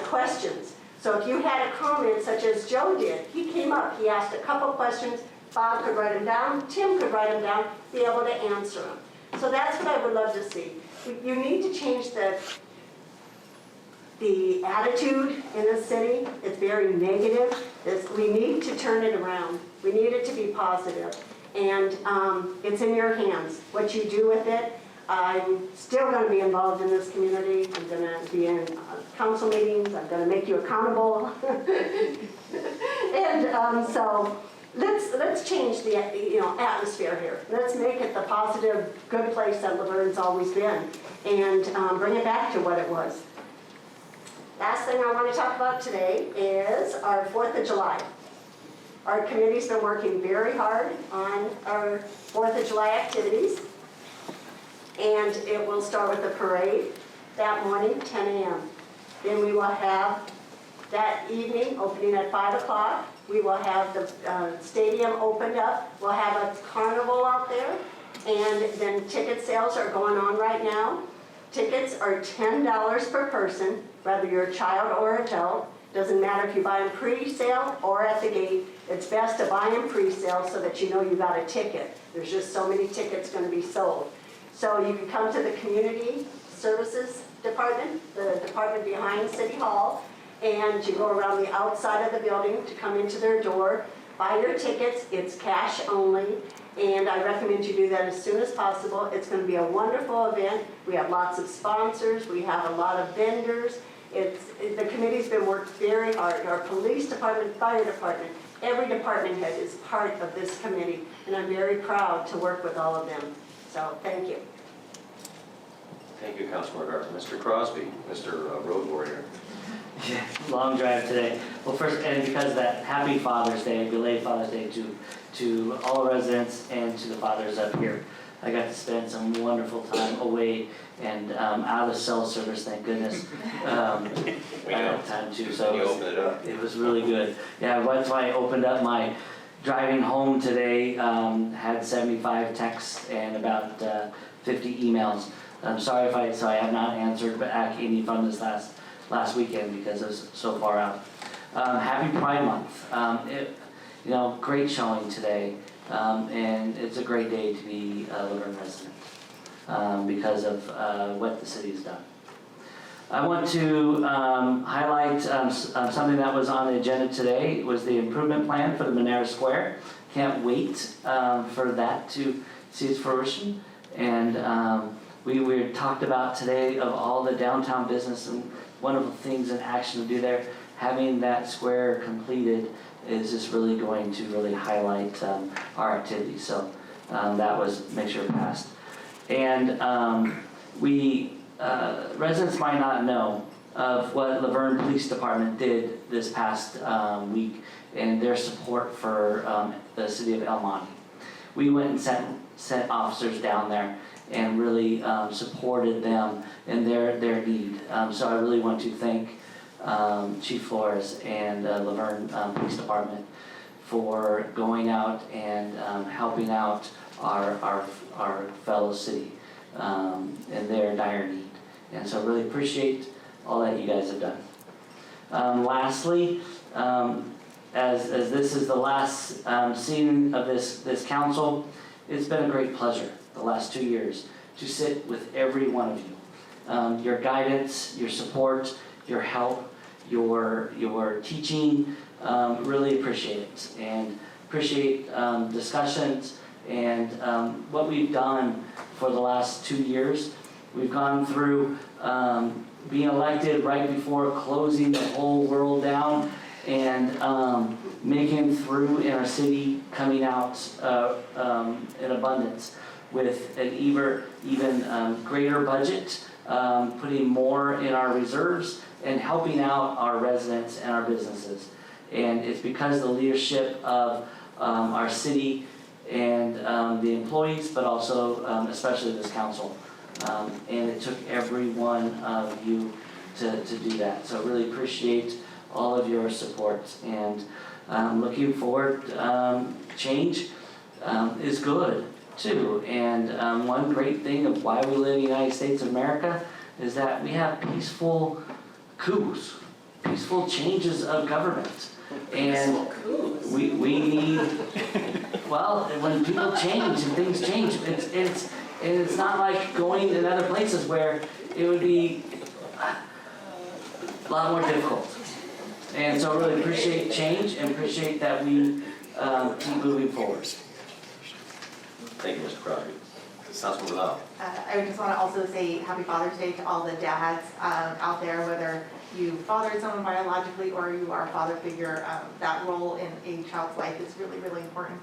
Speaker 4: questions. So if you had a comment such as Joe did, he came up, he asked a couple questions, Bob could write them down, Tim could write them down, be able to answer them. So that's what I would love to see. You need to change the attitude in the city. It's very negative. We need to turn it around. We need it to be positive. And it's in your hands, what you do with it. I'm still going to be involved in this community. I'm going to be in council meetings. I'm going to make you accountable. And so let's change the atmosphere here. Let's make it the positive, good place that Laverne's always been, and bring it back to what it was. Last thing I want to talk about today is our 4th of July. Our committee's been working very hard on our 4th of July activities. And it will start with the parade that morning, 10 a.m. Then we will have that evening, opening at 5 o'clock. We will have the stadium opened up. We'll have a carnival out there. And then ticket sales are going on right now. Tickets are $10 per person, whether you're a child or adult. Doesn't matter if you buy them pre-sale or at the gate, it's best to buy them pre-sale so that you know you got a ticket. There's just so many tickets going to be sold. So you can come to the Community Services Department, the department behind City Hall, and you go around the outside of the building to come into their door, buy your tickets. It's cash only, and I recommend you do that as soon as possible. It's going to be a wonderful event. We have lots of sponsors. We have a lot of vendors. The committee's been worked very hard. Our police department, fire department, every department head is part of this committee, and I'm very proud to work with all of them. So thank you.
Speaker 1: Thank you, Councilor Garth. Mr. Crosby, Mr. Road Warrior.
Speaker 5: Yeah, long drive today. Well, first, and because of that, happy Father's Day, belated Father's Day to all the residents and to the fathers up here. I got to spend some wonderful time away and out of cell service, thank goodness. I had time too, so it was really good. Yeah, that's why I opened up my driving home today, had 75 texts and about 50 emails. I'm sorry if I have not answered back any from this last weekend because it was so far out. Happy Pride Month. Great showing today, and it's a great day to be a Laverne resident because of what the city has done. I want to highlight something that was on the agenda today. It was the improvement plan for the Monera Square. Can't wait for that to see its fruition. And we talked about today of all the downtown business and wonderful things in action to do there. Having that square completed is just really going to really highlight our activities. So that was make sure it passed. And residents might not know of what Laverne Police Department did this past week and their support for the city of El Monte. We went and sent officers down there and really supported them in their need. So I really want to thank Chief Flores and Laverne Police Department for going out and helping out our fellow city in their dire need. And so I really appreciate all that you guys have done. Lastly, as this is the last scene of this council, it's been a great pleasure the last 2 years to sit with every one of you. Your guidance, your support, your help, your teaching, really appreciate it. And appreciate discussions and what we've done for the last 2 years. We've gone through being elected right before closing the whole world down and making through in our city, coming out in abundance with an even greater budget, putting more in our reserves and helping out our residents and our businesses. And it's because of the leadership of our city and the employees, but also especially this council. And it took every one of you to do that. So I really appreciate all of your support, and looking forward. Change is good too, and one great thing of why we live in the United States of America is that we have peaceful coups, peaceful changes of government. And we need, well, when people change and things change, it's not like going in other places where it would be a lot more difficult. And so I really appreciate change and appreciate that we keep moving forward.
Speaker 1: Thank you, Mr. Crosby. Councilman Lau.
Speaker 17: I just want to also say Happy Father's Day to all the dads out there, whether you fathered someone biologically or you are a father figure. That role in a child's life is really, really important.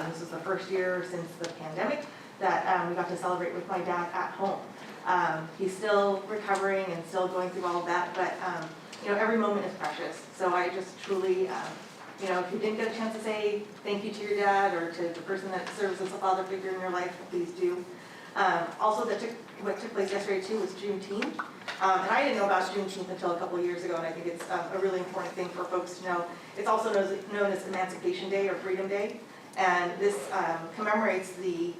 Speaker 17: This was the first year since the pandemic that we got to celebrate with my dad at home. He's still recovering and still going through all of that, but every moment is precious. So I just truly, if you didn't get a chance to say thank you to your dad or to the person that serves as a father figure in your life, please do. Also, what took place yesterday too was Juneteenth. And I didn't know about Juneteenth until a couple of years ago, and I think it's a really important thing for folks to know. It's also known as Emancipation Day or Freedom Day, and this commemorates the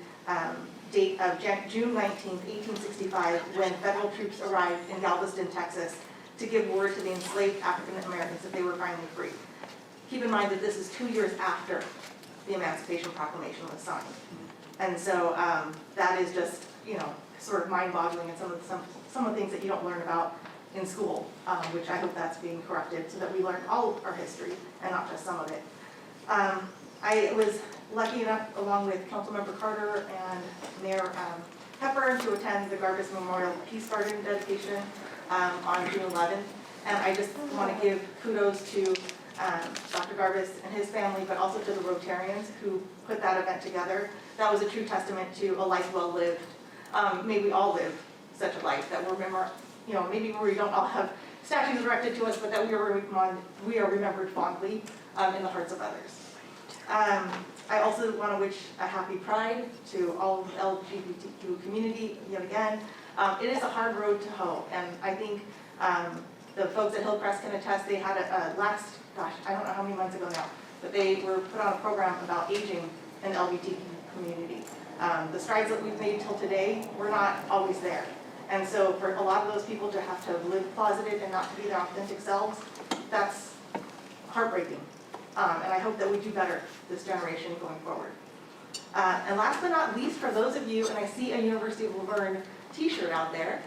Speaker 17: date of June 19th, 1865, when federal troops arrived in Galveston, Texas, to give word to the enslaved African Americans that they were finally free. Keep in mind that this is 2 years after the Emancipation Proclamation was signed. And so that is just, sort of mind-boggling, and some of the things that you don't learn about in school, which I hope that's being corrected so that we learn all of our history and not just some of it. I was lucky enough, along with Councilmember Carter and Mayor Hepburn, to attend the Garbus Memorial Peace Garden dedication on June 11th. And I just want to give kudos to Dr. Garbus and his family, but also to the Rotarians who put that event together. That was a true testament to a life well lived. May we all live such a life that we're maybe where we don't all have statues erected to us, but that we are remembered fondly in the hearts of others. I also want to wish a happy Pride to all of the LGBTQ community yet again. It is a hard road to hoe, and I think the folks at Hillcrest can attest. They had I don't know how many months ago now, but they were put on a program about aging in the LGBTQ community. The strides that we've made till today, we're not always there. And so for a lot of those people to have to live closeted and not to be their authentic selves, that's heartbreaking. And I hope that we do better this generation going forward. And last but not least, for those of you, and I see a University of Laverne t-shirt out there,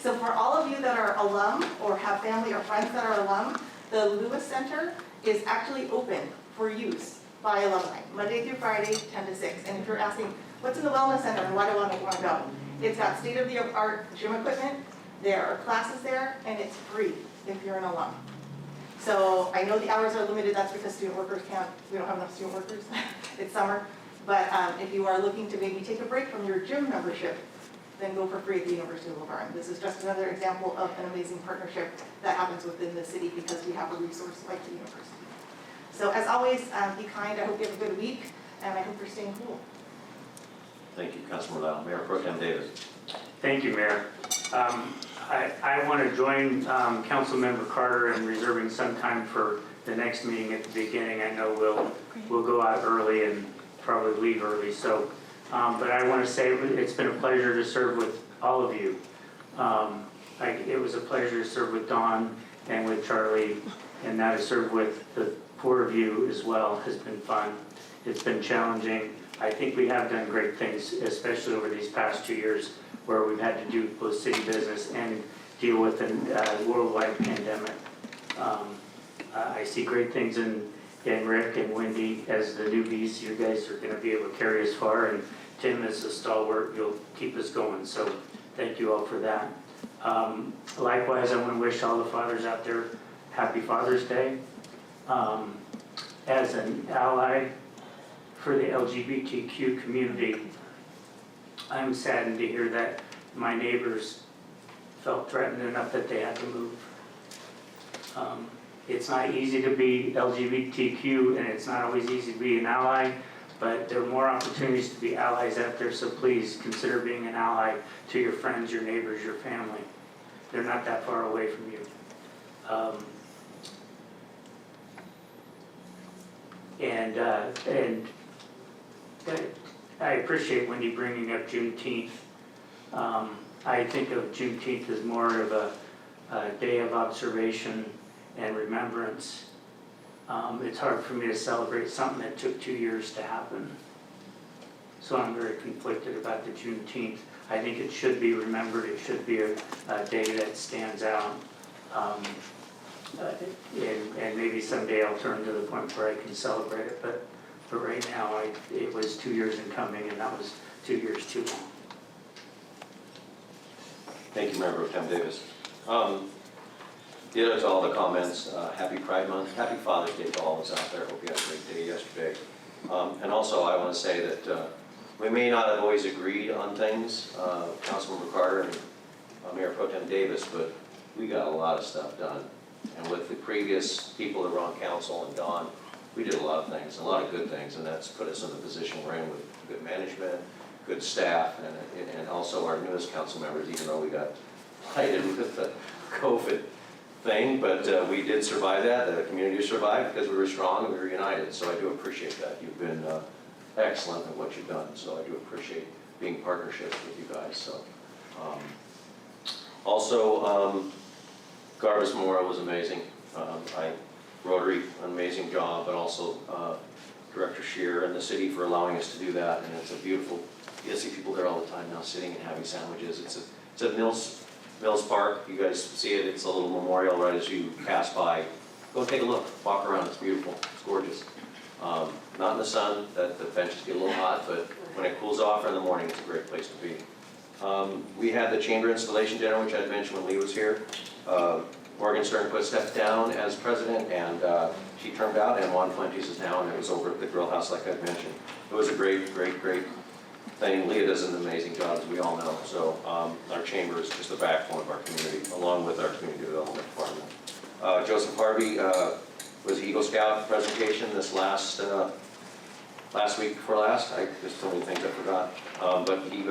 Speaker 17: so for all of you that are alum or have family or friends that are alum, the Lewis Center is actually open for use by alumni, Monday through Friday, 10 to 6. And if you're asking, what's in the Wellness Center and why do I want to go? It's got state-of-the-art gym equipment, there are classes there, and it's free if you're an alum. So I know the hours are limited, that's because student workers we don't have enough student workers, it's summer. But if you are looking to maybe take a break from your gym membership, then go for free at the University of Laverne. This is just another example of an amazing partnership that happens within the city because we have a resource like the university. So as always, be kind. I hope you have a good week, and I hope you're staying cool.
Speaker 1: Thank you, Councilman Lau. Mayor Pro Tem Davis.
Speaker 18: Thank you, Mayor. I want to join Councilmember Carter in reserving some time for the next meeting at the beginning. I know we'll go out early and probably leave early. So, but I want to say it's been a pleasure to serve with all of you. It was a pleasure to serve with Dawn and with Charlie, and now to serve with the 4 of you as well has been fun. It's been challenging. I think we have done great things, especially over these past 2 years, where we've had to do both city business and deal with a worldwide pandemic. I see great things in Rick and Wendy as the newbies. You guys are going to be able to carry us far, and Tim is a stalwart. You'll keep us going. So thank you all for that. Likewise, I want to wish all the fathers out there happy Father's Day. As an ally for the LGBTQ community, I'm saddened to hear that my neighbors felt threatened enough that they had to move. It's not easy to be LGBTQ, and it's not always easy to be an ally, but there are more opportunities to be allies out there, so please consider being an ally to your friends, your neighbors, your family. They're not that far away from you. And I appreciate Wendy bringing up Juneteenth. I think of Juneteenth as more of a day of observation and remembrance. It's hard for me to celebrate something that took 2 years to happen. So I'm very conflicted about the Juneteenth. I think it should be remembered. It should be a day that stands out. And maybe someday I'll turn to the point where I can celebrate it. But right now, it was 2 years in coming, and that was 2 years too long.
Speaker 1: Thank you, Mayor Pro Tem Davis. To all the comments, happy Pride Month, happy Father's Day to all of us out there. Hope you had a great day yesterday. And also, I want to say that we may not have always agreed on things, Councilmember Carter and Mayor Pro Tem Davis, but we got a lot of stuff done. And with the previous people that were on council and Dawn, we did a lot of things, a lot of good things, and that's put us in the position we're in with good management, good staff, and also our newest council members, even though we got fighted with the COVID thing, but we did survive that. The community survived because we were strong and we were united, so I do appreciate that. You've been excellent at what you've done, so I do appreciate being partnerships with you guys. So, also, Garvis Memorial was amazing. Rotary, an amazing job, but also Director Shear and the city for allowing us to do that. And it's a beautiful, you see people there all the time now sitting and having sandwiches. It's at Mills Park. You guys see it. It's a little memorial right as you pass by. Go take a look, walk around. It's beautiful. It's gorgeous. Not in the sun. The benches get a little hot, but when it cools off in the morning, it's a great place to be. We had the chamber installation dinner, which I mentioned when Lee was here. Morgan Sternquist stepped down as president, and she turned out, and Juan Fuentes is now, and it was over at the grill house, like I mentioned. It was a great thing. Leah does an amazing job, as we all know. So our chamber is just the backbone of our community, along with our community development department. Joseph Harvey was Eagle Scout presentation this last week before last. There's so many things I forgot. But he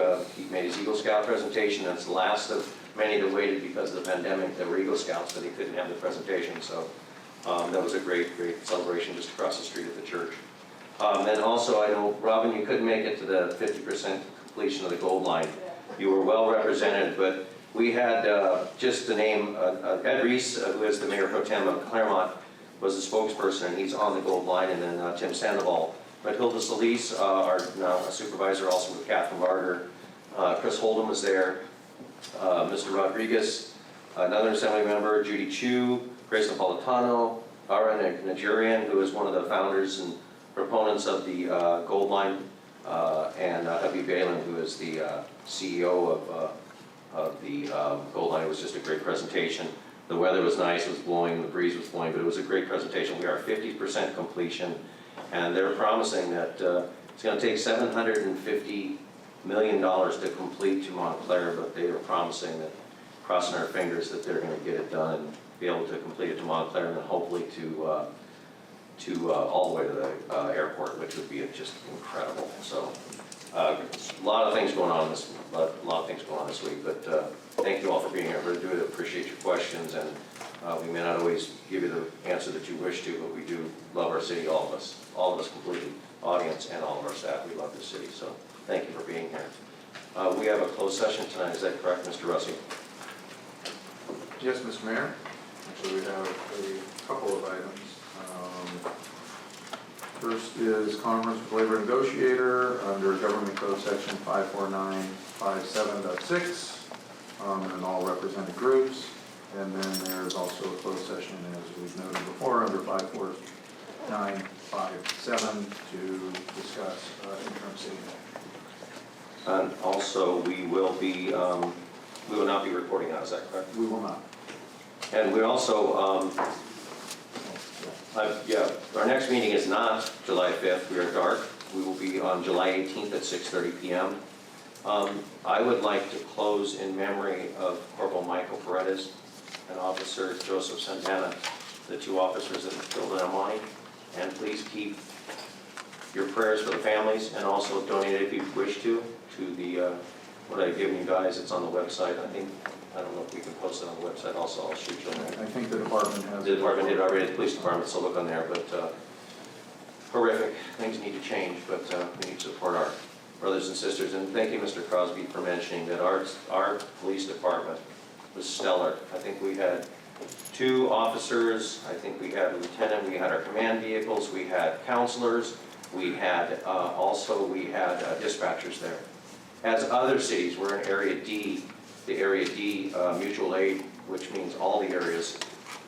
Speaker 1: made his Eagle Scout presentation. That's the last of many that waited because of the pandemic that were Eagle Scouts, but he couldn't have the presentation. So that was a great celebration just across the street at the church. Then also, I know, Robin, you couldn't make it to the 50% completion of the gold line. You were well represented, but we had just the name, Ed Reese, who is the Mayor Pro Tem of Claremont, was the spokesperson, and he's on the gold line, and then Tim Sandoval. But Hilda Solis, our now a supervisor, also with Catherine Varder. Chris Hold'em was there. Mr. Rodriguez, another assembly member, Judy Chu, Grace Napolitano, Ara Nigerian, who is one of the founders and proponents of the gold line, and W. Balin, who is the CEO of the gold line. It was just a great presentation. The weather was nice, it was blowing, the breeze was blowing, but it was a great presentation. We are 50% completion, and they're promising that it's going to take $750 million to complete to Montclair, but they are promising that, crossing our fingers, that they're going to get it done and be able to complete it to Montclair, and then hopefully to all the way to the airport, which would be just incredible. So a lot of things going on this week, but thank you all for being here. I really do appreciate your questions, and we may not always give you the answer that you wish to, but we do love our city, all of us completely, audience and all of our staff. We love the city, so thank you for being here. We have a closed session tonight, is that correct, Mr. Russi?
Speaker 2: Yes, Mr. Mayor. Actually, we have a couple of items. First is conference with labor negotiator under Government Code Section 54957.6, and all represented groups. And then there's also a closed session, as we've noted before, under 54957 to discuss interim city manager.
Speaker 1: And also, we will not be reporting out, is that correct?
Speaker 2: We will not.
Speaker 1: And we also, our next meeting is not July 5th, we are dark. We will be on July 18th at 6:30 p.m. I would like to close in memory of Corporal Michael Paredes and Officer Joseph Santana, the two officers that killed in Amani. And please keep your prayers for the families, and also donate if you wish to the, what I've given you guys. It's on the website. I don't know if we can post it on the website also. I'll shoot you on there.
Speaker 2: I think the department has.
Speaker 1: The department did already, the police department, so look on there, but horrific. Things need to change, but we need to support our brothers and sisters. And thank you, Mr. Crosby, for mentioning that our police department was stellar. I think we had 2 officers, I think we had a lieutenant, we had our command vehicles, we had counselors, we had dispatchers there. As other cities, we're in Area D, the Area D mutual aid, which means all the areas,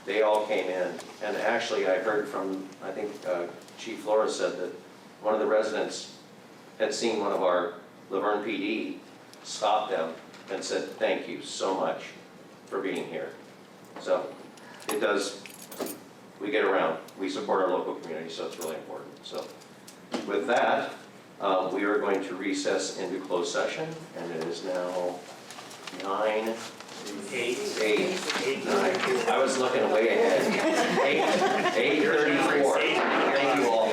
Speaker 1: they all came in. And actually, I heard from, I think Chief Flores said that one of the residents had seen one of our Laverne PD stop them and said, thank you so much for being here. So it does, we get around. We support our local community, so it's really important. So with that, we are going to recess into closed session, and it is now 9, 8, 9. I was looking way ahead. 8:34. Thank you all.
Speaker 3: I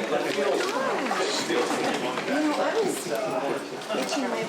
Speaker 3: was itching my